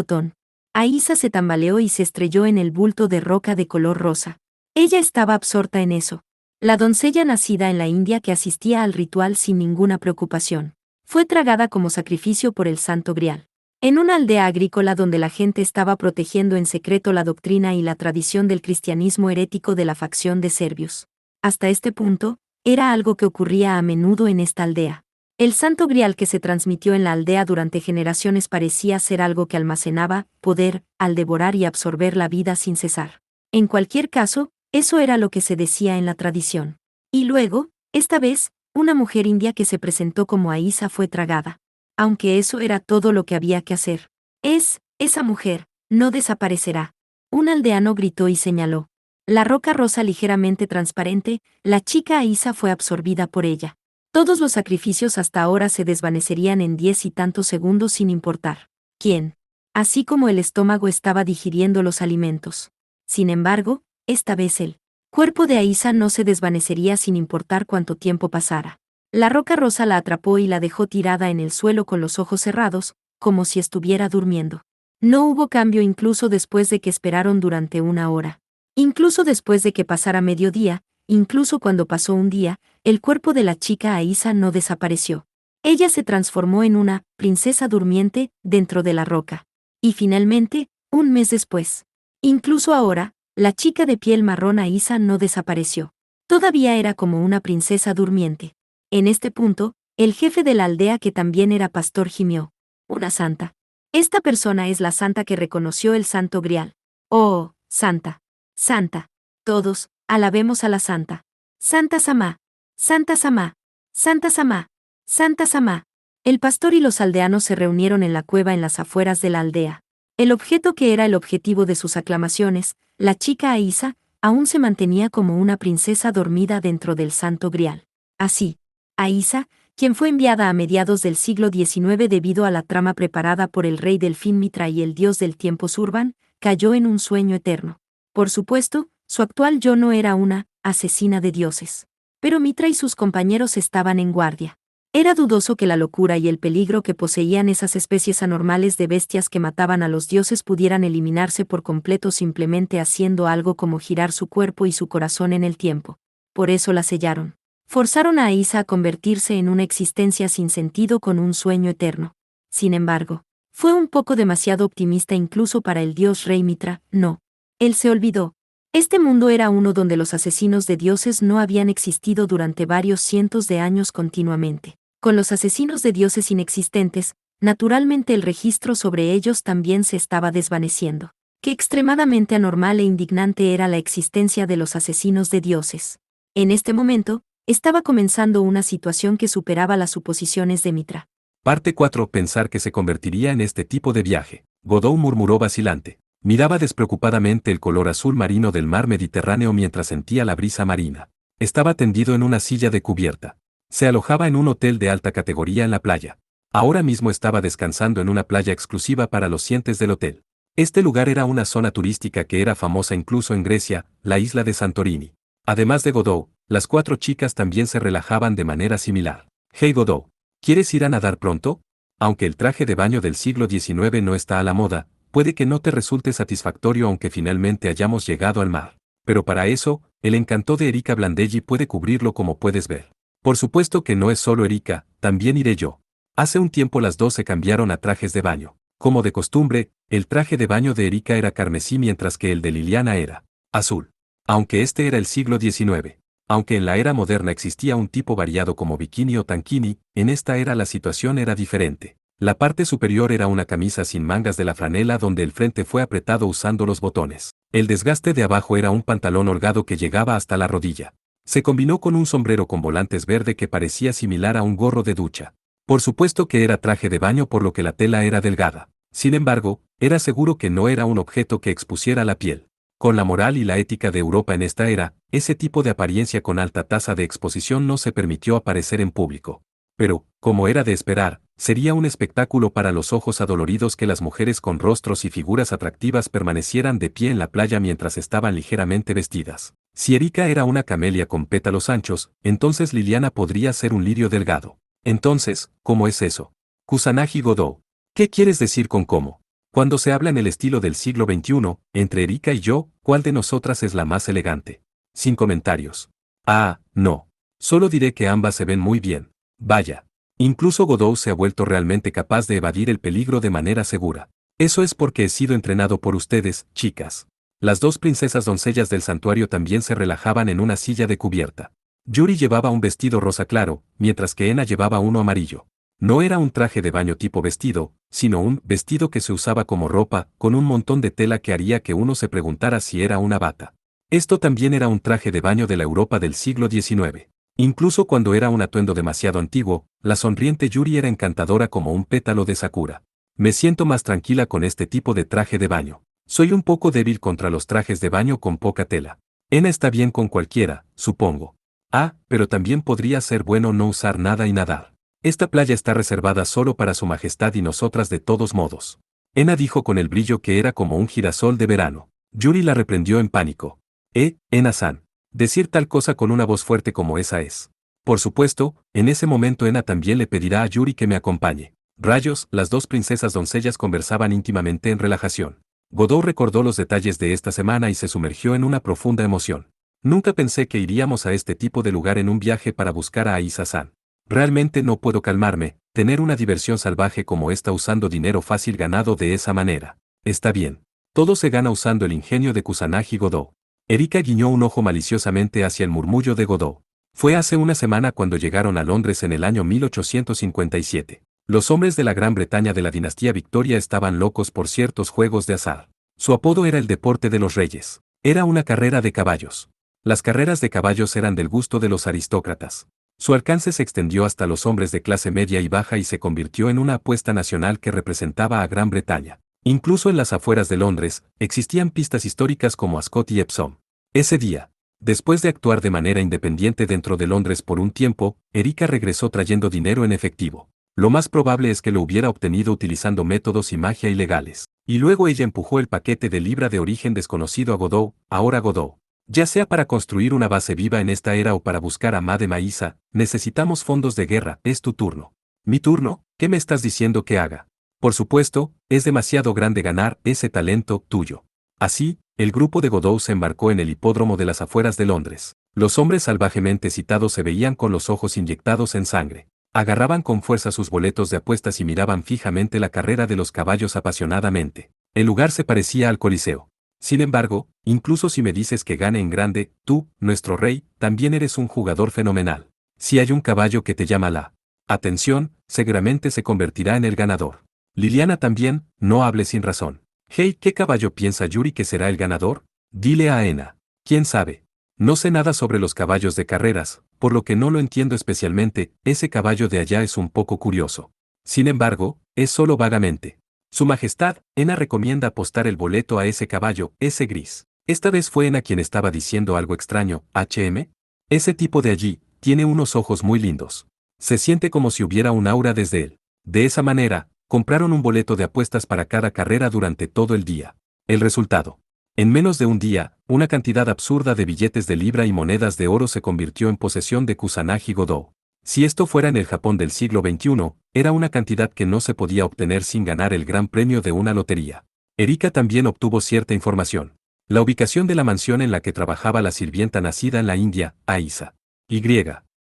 Ton. Aísa se tambaleó y se estrelló en el bulto de roca de color rosa. Ella estaba absorta en eso. La doncella nacida en la India que asistía al ritual sin ninguna preocupación. Fue tragada como sacrificio por el Santo Grial. En una aldea agrícola donde la gente estaba protegiendo en secreto la doctrina y la tradición del cristianismo herético de la facción de Servius. Hasta este punto, era algo que ocurría a menudo en esta aldea. El Santo Grial que se transmitió en la aldea durante generaciones parecía ser algo que almacenaba poder al devorar y absorber la vida sin cesar. En cualquier caso, eso era lo que se decía en la tradición. Y luego, esta vez, una mujer india que se presentó como Aísa fue tragada. Aunque eso era todo lo que había que hacer. Esa mujer, no desaparecerá. Un aldeano gritó y señaló. La roca rosa ligeramente transparente, la chica Aísa fue absorbida por ella. Todos los sacrificios hasta ahora se desvanecerían en 10 y tantos segundos sin importar quién. Así como el estómago estaba digiriendo los alimentos. Sin embargo, esta vez el cuerpo de Aísa no se desvanecería sin importar cuánto tiempo pasara. La roca rosa la atrapó y la dejó tirada en el suelo con los ojos cerrados, como si estuviera durmiendo. No hubo cambio incluso después de que esperaron durante 1 hora. Incluso después de que pasara mediodía, incluso cuando pasó un día, el cuerpo de la chica Aísa no desapareció. Ella se transformó en una princesa durmiente dentro de la roca. Y finalmente, un mes después. Incluso ahora, la chica de piel marrón Aísa no desapareció. Todavía era como una princesa durmiente. En este punto, el jefe de la aldea que también era pastor gimió. Una santa. Esta persona es la santa que reconoció el Santo Grial. Oh, santa. Santa. Todos, alabemos a la santa. Santa Samá. Santa Samá. Santa Samá. Santa Samá. El pastor y los aldeanos se reunieron en la cueva en las afueras de la aldea. El objeto que era el objetivo de sus aclamaciones, la chica Aísa, aún se mantenía como una princesa dormida dentro del Santo Grial. Así, Aísa, quien fue enviada a mediados del siglo XIX debido a la trama preparada por el rey Delfín Mitra y el dios del tiempo Surban, cayó en un sueño eterno. Por supuesto, su actual yo no era una asesina de dioses. Pero Mitra y sus compañeros estaban en guardia. Era dudoso que la locura y el peligro que poseían esas especies anormales de bestias que mataban a los dioses pudieran eliminarse por completo simplemente haciendo algo como girar su cuerpo y su corazón en el tiempo. Por eso la sellaron. Forzaron a Aísa a convertirse en una existencia sin sentido con un sueño eterno. Sin embargo, fue un poco demasiado optimista incluso para el dios rey Mitra. No. Él se olvidó. Este mundo era uno donde los asesinos de dioses no habían existido durante varios cientos de años continuamente. Con los asesinos de dioses inexistentes, naturalmente el registro sobre ellos también se estaba desvaneciendo. Qué extremadamente anormal e indignante era la existencia de los asesinos de dioses. En este momento, estaba comenzando una situación que superaba las suposiciones de Mitra. Parte 4. Pensar que se convertiría en este tipo de viaje. Godot murmuró vacilante. Miraba despreocupadamente el color azul marino del mar Mediterráneo mientras sentía la brisa marina. Estaba tendido en una silla de cubierta. Se alojaba en un hotel de alta categoría en la playa. Ahora mismo estaba descansando en una playa exclusiva para los clientes del hotel. Este lugar era una zona turística que era famosa incluso en Grecia, la isla de Santorini. Además de Godot, las 4 chicas también se relajaban de manera similar. Hey Godot, ¿quieres ir a nadar pronto? Aunque el traje de baño del siglo XIX no está a la moda, Puede que no te resulte satisfactorio aunque finalmente hayamos llegado al mar. Pero para eso, el encanto de Erika Blandelli puede cubrirlo como puedes ver. Por supuesto que no es solo Erika, también iré yo. Hace un tiempo las dos se cambiaron a trajes de baño. Como de costumbre, el traje de baño de Erika era carmesí mientras que el de Liliana era azul. Aunque este era el siglo XIX. Aunque en la era moderna existía un tipo variado como bikini o tankini, en esta era la situación era diferente. La parte superior era una camisa sin mangas de la franela donde el frente fue apretado usando los botones. El desgaste de abajo era un pantalón holgado que llegaba hasta la rodilla. Se combinó con un sombrero con volantes verde que parecía similar a un gorro de ducha. Por supuesto que era traje de baño por lo que la tela era delgada. Sin embargo, era seguro que no era un objeto que expusiera la piel. Con la moral y la ética de Europa en esta era, ese tipo de apariencia con alta tasa de exposición no se permitió aparecer en público. Pero, como era de esperar, sería un espectáculo para los ojos adoloridos que las mujeres con rostros y figuras atractivas permanecieran de pie en la playa mientras estaban ligeramente vestidas. Si Erika era una camelia con pétalos anchos, entonces Liliana podría ser un lirio delgado. Entonces, ¿cómo es eso? Kusanagi Godot. ¿Qué quieres decir con cómo? Cuando se habla en el estilo del siglo XXI, entre Erika y yo, ¿cuál de nosotras es la más elegante? Sin comentarios. Ah, no. Solo diré que ambas se ven muy bien. Vaya. Incluso Godot se ha vuelto realmente capaz de evadir el peligro de manera segura. Eso es porque he sido entrenado por ustedes, chicas. Las dos princesas doncellas del santuario también se relajaban en una silla de cubierta. Yuri llevaba un vestido rosa claro, mientras que Ena llevaba uno amarillo. No era un traje de baño tipo vestido, sino un vestido que se usaba como ropa, con un montón de tela que haría que uno se preguntara si era una bata. Esto también era un traje de baño de la Europa del siglo XIX. Incluso cuando era un atuendo demasiado antiguo, la sonriente Yuri era encantadora como un pétalo de sakura. Me siento más tranquila con este tipo de traje de baño. Soy un poco débil contra los trajes de baño con poca tela. Ena está bien con cualquiera, supongo. Ah, pero también podría ser bueno no usar nada y nadar. Esta playa está reservada solo para su majestad y nosotras de todos modos. Ena dijo con el brillo que era como un girasol de verano. Yuri la reprendió en pánico. Ena-san. Decir tal cosa con una voz fuerte como esa es. Por supuesto, en ese momento Ena también le pedirá a Yuri que me acompañe. Rayos, las dos princesas doncellas conversaban íntimamente en relajación. Godot recordó los detalles de esta semana y se sumergió en una profunda emoción. Nunca pensé que iríamos a este tipo de lugar en un viaje para buscar a Aisa-san. Realmente no puedo calmarme, tener una diversión salvaje como esta usando dinero fácil ganado de esa manera. Está bien. Todo se gana usando el ingenio de Kusanagi Godot. Erika guiñó un ojo maliciosamente hacia el murmullo de Godot. Fue hace una semana cuando llegaron a Londres en el año 1857. Los hombres de la Gran Bretaña de la dinastía Victoria estaban locos por ciertos juegos de azar. Su apodo era el deporte de los reyes. Era una carrera de caballos. Las carreras de caballos eran del gusto de los aristócratas. Su alcance se extendió hasta los hombres de clase media y baja y se convirtió en una apuesta nacional que representaba a Gran Bretaña. Incluso en las afueras de Londres, existían pistas históricas como Ascot y Epsom. Ese día, después de actuar de manera independiente dentro de Londres por un tiempo, Erika regresó trayendo dinero en efectivo. Lo más probable es que lo hubiera obtenido utilizando métodos y magia ilegales. Y luego ella empujó el paquete de libra de origen desconocido a Godot, ahora Godot. Ya sea para construir una base viva en esta era o para buscar a Made Maísa, necesitamos fondos de guerra, es tu turno. ¿Mi turno? ¿Qué me estás diciendo que haga? Por supuesto, es demasiado grande ganar ese talento tuyo. Así, el grupo de Godot se embarcó en el hipódromo de las afueras de Londres. Los hombres salvajemente citados se veían con los ojos inyectados en sangre. Agarraban con fuerza sus boletos de apuestas y miraban fijamente la carrera de los caballos apasionadamente. El lugar se parecía al Coliseo. Sin embargo, incluso si me dices que gane en grande, tú, nuestro rey, también eres un jugador fenomenal. Si hay un caballo que te llama la atención, seguramente se convertirá en el ganador. Liliana también, no hable sin razón. Hey, ¿qué caballo piensa Yuri que será el ganador? Dile a Ena. ¿Quién sabe? No sé nada sobre los caballos de carreras, por lo que no lo entiendo especialmente, ese caballo de allá es un poco curioso. Sin embargo, es solo vagamente. Su Majestad, Ena recomienda apostar el boleto a ese caballo, ese gris. Esta vez fue Ena quien estaba diciendo algo extraño, ¿HM? Ese tipo de allí, tiene unos ojos muy lindos. Se siente como si hubiera un aura desde él. De esa manera, compraron un boleto de apuestas para cada carrera durante todo el día. El resultado. En menos de un día, una cantidad absurda de billetes de libra y monedas de oro se convirtió en posesión de Kusanagi Godot. Si esto fuera en el Japón del siglo XXI, era una cantidad que no se podía obtener sin ganar el gran premio de una lotería. Erika también obtuvo cierta información. La ubicación de la mansión en la que trabajaba la sirvienta nacida en la India, Aisa. Y.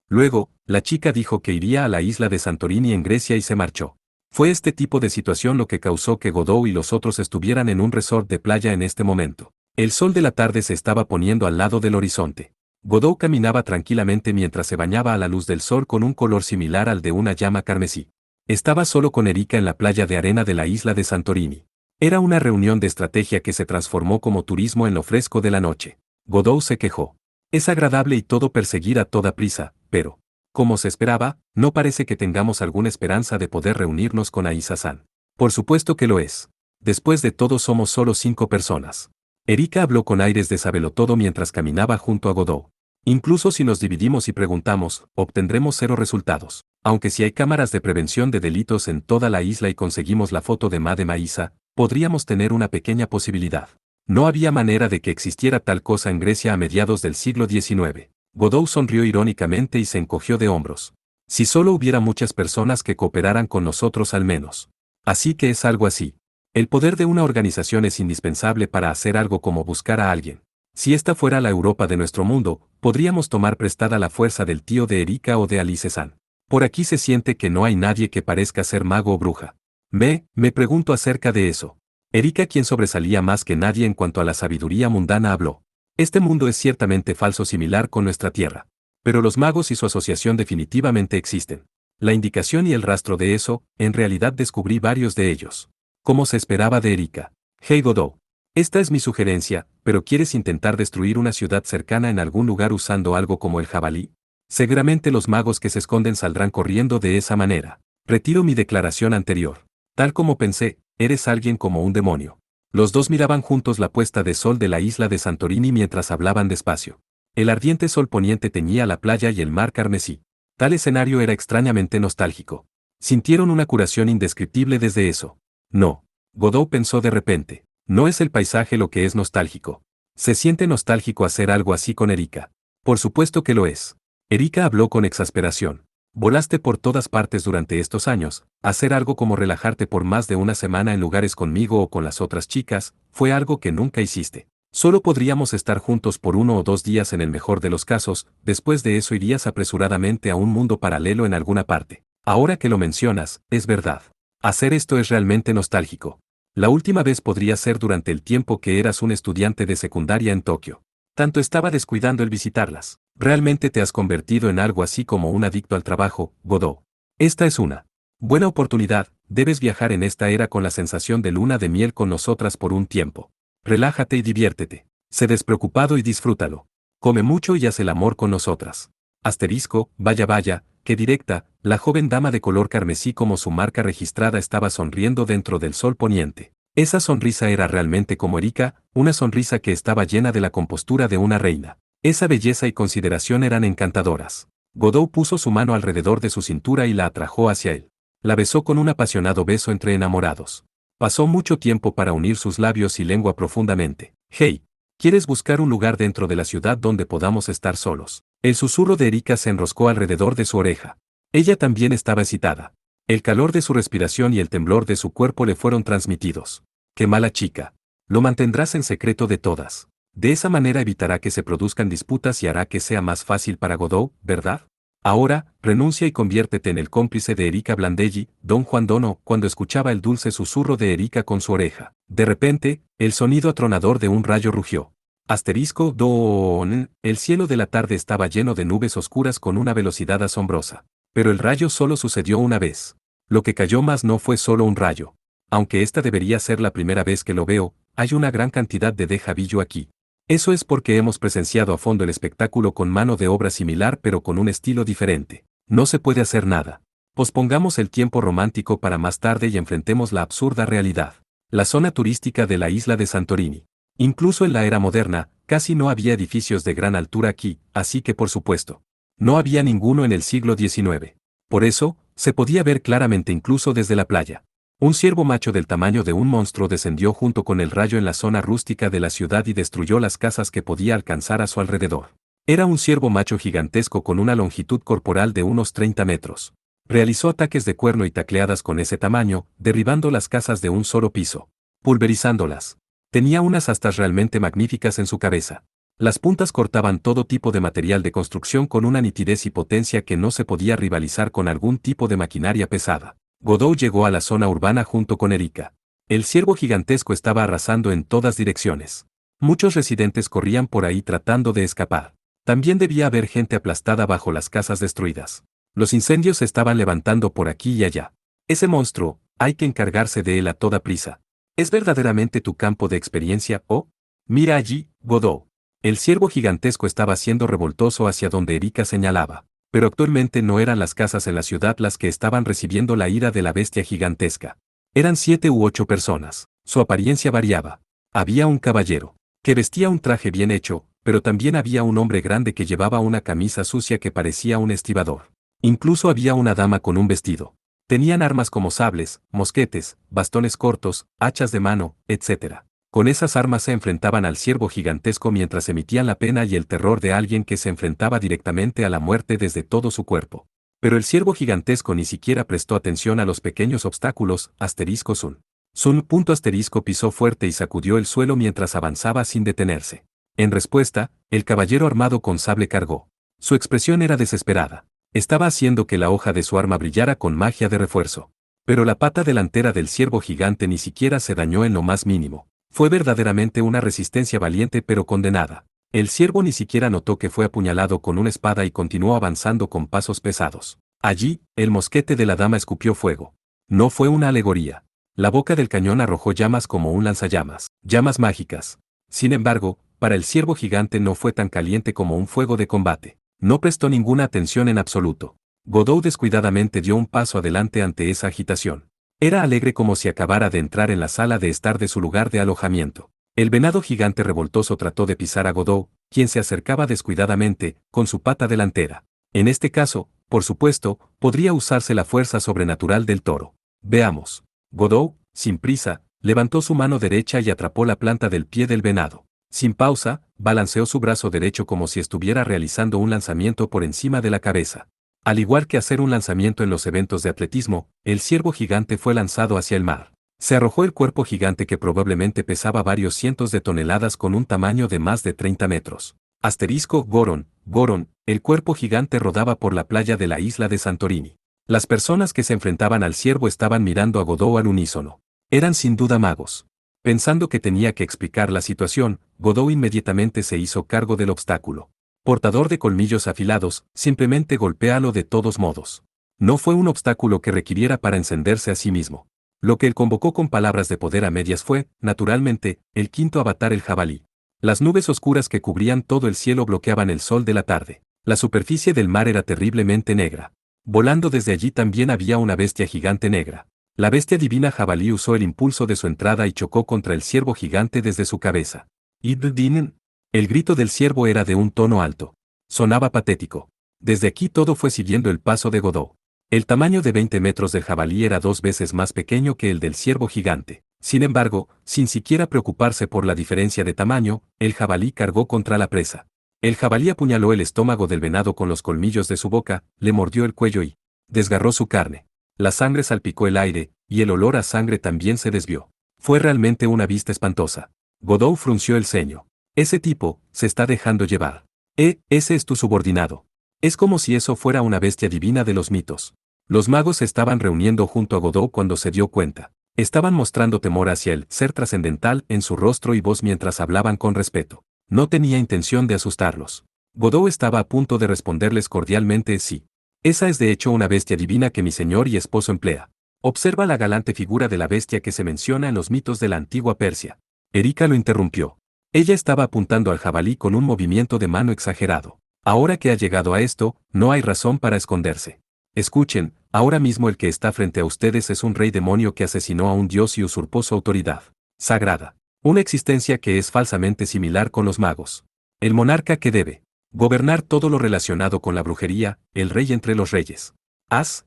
Luego, la chica dijo que iría a la isla de Santorini en Grecia y se marchó. Fue este tipo de situación lo que causó que Godot y los otros estuvieran en un resort de playa en este momento. El sol de la tarde se estaba poniendo al lado del horizonte. Godot caminaba tranquilamente mientras se bañaba a la luz del sol con un color similar al de una llama carmesí. Estaba solo con Erika en la playa de arena de la isla de Santorini. Era una reunión de estrategia que se transformó como turismo en lo fresco de la noche. Godot se quejó. Es agradable y todo perseguir a toda prisa, pero, como se esperaba, no parece que tengamos alguna esperanza de poder reunirnos con Aisa-san. Por supuesto que lo es. Después de todo somos solo 5 personas. Erika habló con aires de sabelotodo mientras caminaba junto a Godot. Incluso si nos dividimos y preguntamos, obtendremos 0 resultados. Aunque si hay cámaras de prevención de delitos en toda la isla y conseguimos la foto de Madame Aisa, podríamos tener una pequeña posibilidad. No había manera de que existiera tal cosa en Grecia a mediados del siglo XIX. Godot sonrió irónicamente y se encogió de hombros. Si solo hubiera muchas personas que cooperaran con nosotros al menos. Así que es algo así. El poder de una organización es indispensable para hacer algo como buscar a alguien. Si esta fuera la Europa de nuestro mundo, podríamos tomar prestada la fuerza del tío de Erika o de Alice-san. Por aquí se siente que no hay nadie que parezca ser mago o bruja. Me pregunto acerca de eso. Erika, quien sobresalía más que nadie en cuanto a la sabiduría mundana, habló. Este mundo es ciertamente falso similar con nuestra Tierra. Pero los magos y su asociación definitivamente existen. La indicación y el rastro de eso, en realidad descubrí varios de ellos. Como se esperaba de Erika. Hey Godot. Esta es mi sugerencia, pero ¿quieres intentar destruir una ciudad cercana en algún lugar usando algo como el jabalí? Seguramente los magos que se esconden saldrán corriendo de esa manera. Retiro mi declaración anterior. Tal como pensé, eres alguien como un demonio. Los dos miraban juntos la puesta de sol de la isla de Santorini mientras hablaban despacio. El ardiente sol poniente teñía la playa y el mar carmesí. Tal escenario era extrañamente nostálgico. Sintieron una curación indescriptible desde eso. No. Godot pensó de repente. No es el paisaje lo que es nostálgico. Se siente nostálgico hacer algo así con Erika. Por supuesto que lo es. Erika habló con exasperación. Volaste por todas partes durante estos años, hacer algo como relajarte por más de una semana en lugares conmigo o con las otras chicas, fue algo que nunca hiciste. Solo podríamos estar juntos por 1 o 2 días en el mejor de los casos, después de eso irías apresuradamente a un mundo paralelo en alguna parte. Ahora que lo mencionas, es verdad. Hacer esto es realmente nostálgico. La última vez podría ser durante el tiempo que eras un estudiante de secundaria en Tokio. Tanto estaba descuidando el visitarlas. Realmente te has convertido en algo así como un adicto al trabajo, Godot. Esta es una buena oportunidad, debes viajar en esta era con la sensación de luna de miel con nosotras por un tiempo. Relájate y diviértete. Sé despreocupado y disfrútalo. Come mucho y haz el amor con nosotras. Asterisco, vaya, qué directa, la joven dama de color carmesí como su marca registrada estaba sonriendo dentro del sol poniente. Esa sonrisa era realmente como Erika, una sonrisa que estaba llena de la compostura de una reina. Esa belleza y consideración eran encantadoras. Godot puso su mano alrededor de su cintura y la atrajo hacia él. La besó con un apasionado beso entre enamorados. Pasó mucho tiempo para unir sus labios y lengua profundamente. Hey, ¿quieres buscar un lugar dentro de la ciudad donde podamos estar solos? El susurro de Erika se enroscó alrededor de su oreja. Ella también estaba excitada. El calor de su respiración y el temblor de su cuerpo le fueron transmitidos. ¡Qué mala chica! Lo mantendrás en secreto de todas. De esa manera evitará que se produzcan disputas y hará que sea más fácil para Godot, ¿verdad? Ahora, renuncia y conviértete en el cómplice de Erika Blandelli, Don Juan Dono, cuando escuchaba el dulce susurro de Erika con su oreja. De repente, el sonido atronador de un rayo rugió. Asterisco, Don. El cielo de la tarde estaba lleno de nubes oscuras con una velocidad asombrosa. Pero el rayo solo sucedió una vez. Lo que cayó más no fue solo un rayo. Aunque esta debería ser la primera vez que lo veo, hay una gran cantidad de déjà vu aquí. Eso es porque hemos presenciado a fondo el espectáculo con mano de obra similar pero con un estilo diferente. No se puede hacer nada. Pospongamos el tiempo romántico para más tarde y enfrentemos la absurda realidad. La zona turística de la isla de Santorini. Incluso en la era moderna, casi no había edificios de gran altura aquí, así que por supuesto, no había ninguno en el siglo XIX. Por eso, se podía ver claramente incluso desde la playa. Un ciervo macho del tamaño de un monstruo descendió junto con el rayo en la zona rústica de la ciudad y destruyó las casas que podía alcanzar a su alrededor. Era un ciervo macho gigantesco con una longitud corporal de unos 30 metros. Realizó ataques de cuerno y tacleadas con ese tamaño, derribando las casas de un solo piso. pulverizándolas. Tenía unas astas realmente magníficas en su cabeza. Las puntas cortaban todo tipo de material de construcción con una nitidez y potencia que no se podía rivalizar con algún tipo de maquinaria pesada. Godot llegó a la zona urbana junto con Erika. El ciervo gigantesco estaba arrasando en todas direcciones. Muchos residentes corrían por ahí tratando de escapar. También debía haber gente aplastada bajo las casas destruidas. Los incendios se estaban levantando por aquí y allá. Ese monstruo, hay que encargarse de él a toda prisa. ¿Es verdaderamente tu campo de experiencia, oh? Mira allí, Godot. El ciervo gigantesco estaba siendo revoltoso hacia donde Erika señalaba. Pero actualmente no eran las casas en la ciudad las que estaban recibiendo la ira de la bestia gigantesca. Eran 7 u 8 personas. Su apariencia variaba. Había un caballero, que vestía un traje bien hecho, pero también había un hombre grande que llevaba una camisa sucia que parecía un estibador. Incluso había una dama con un vestido. Tenían armas como sables, mosquetes, bastones cortos, hachas de mano, etc. Con esas armas se enfrentaban al ciervo gigantesco mientras emitían la pena y el terror de alguien que se enfrentaba directamente a la muerte desde todo su cuerpo. Pero el ciervo gigantesco ni siquiera prestó atención a los pequeños obstáculos, asterisco Sun. Sun punto asterisco pisó fuerte y sacudió el suelo mientras avanzaba sin detenerse. En respuesta, el caballero armado con sable cargó. Su expresión era desesperada. Estaba haciendo que la hoja de su arma brillara con magia de refuerzo. Pero la pata delantera del ciervo gigante ni siquiera se dañó en lo más mínimo. Fue verdaderamente una resistencia valiente pero condenada. El ciervo ni siquiera notó que fue apuñalado con una espada y continuó avanzando con pasos pesados. Allí, el mosquete de la dama escupió fuego. No fue una alegoría. La boca del cañón arrojó llamas como un lanzallamas, llamas mágicas. Sin embargo, para el ciervo gigante no fue tan caliente como un fuego de combate. No prestó ninguna atención en absoluto. Godot descuidadamente dio un paso adelante ante esa agitación. Era alegre como si acabara de entrar en la sala de estar de su lugar de alojamiento. El venado gigante revoltoso trató de pisar a Godot, quien se acercaba descuidadamente, con su pata delantera. En este caso, por supuesto, podría usarse la fuerza sobrenatural del toro. Veamos. Godot, sin prisa, levantó su mano derecha y atrapó la planta del pie del venado. Sin pausa, balanceó su brazo derecho como si estuviera realizando un lanzamiento por encima de la cabeza. Al igual que hacer un lanzamiento en los eventos de atletismo, el ciervo gigante fue lanzado hacia el mar. Se arrojó el cuerpo gigante que probablemente pesaba varios cientos de toneladas con un tamaño de más de 30 metros. Asterisco Goron, el cuerpo gigante rodaba por la playa de la isla de Santorini. Las personas que se enfrentaban al ciervo estaban mirando a Godot al unísono. Eran sin duda magos. Pensando que tenía que explicar la situación, Godot inmediatamente se hizo cargo del obstáculo. Portador de colmillos afilados, simplemente golpéalo de todos modos. No fue un obstáculo que requiriera para encenderse a sí mismo. Lo que él convocó con palabras de poder a medias fue, naturalmente, el quinto avatar el jabalí. Las nubes oscuras que cubrían todo el cielo bloqueaban el sol de la tarde. La superficie del mar era terriblemente negra. Volando desde allí también había una bestia gigante negra. La bestia divina jabalí usó el impulso de su entrada y chocó contra el ciervo gigante desde su cabeza. ¡Ibdinen! El grito del ciervo era de un tono alto. Sonaba patético. Desde aquí todo fue siguiendo el paso de Godot. El tamaño de 20 metros del jabalí era 2 veces más pequeño que el del ciervo gigante. Sin embargo, sin siquiera preocuparse por la diferencia de tamaño, el jabalí cargó contra la presa. El jabalí apuñaló el estómago del venado con los colmillos de su boca, le mordió el cuello y desgarró su carne. La sangre salpicó el aire, y el olor a sangre también se desvió. Fue realmente una vista espantosa. Godot frunció el ceño. Ese tipo, se está dejando llevar. Ese es tu subordinado. Es como si eso fuera una bestia divina de los mitos. Los magos se estaban reuniendo junto a Godot cuando se dio cuenta. Estaban mostrando temor hacia el ser trascendental en su rostro y voz mientras hablaban con respeto. No tenía intención de asustarlos. Godot estaba a punto de responderles cordialmente sí. Esa es de hecho una bestia divina que mi señor y esposo emplea. Observa la galante figura de la bestia que se menciona en los mitos de la antigua Persia. Erika lo interrumpió. Ella estaba apuntando al jabalí con un movimiento de mano exagerado. Ahora que ha llegado a esto, no hay razón para esconderse. Escuchen, ahora mismo el que está frente a ustedes es un rey demonio que asesinó a un dios y usurpó su autoridad sagrada. Una existencia que es falsamente similar con los magos. El monarca que debe gobernar todo lo relacionado con la brujería, el rey entre los reyes.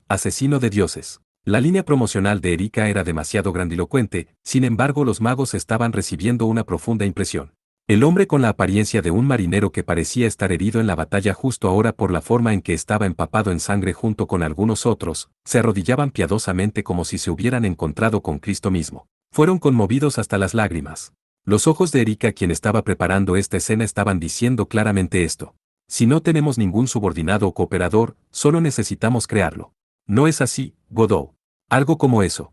Asesino de dioses. La línea promocional de Erika era demasiado grandilocuente, sin embargo los magos estaban recibiendo una profunda impresión. El hombre con la apariencia de un marinero que parecía estar herido en la batalla justo ahora por la forma en que estaba empapado en sangre junto con algunos otros, se arrodillaban piadosamente como si se hubieran encontrado con Cristo mismo. Fueron conmovidos hasta las lágrimas. Los ojos de Erika, quien estaba preparando esta escena, estaban diciendo claramente esto. Si no tenemos ningún subordinado o cooperador, solo necesitamos crearlo. No es así, Godot. Algo como eso.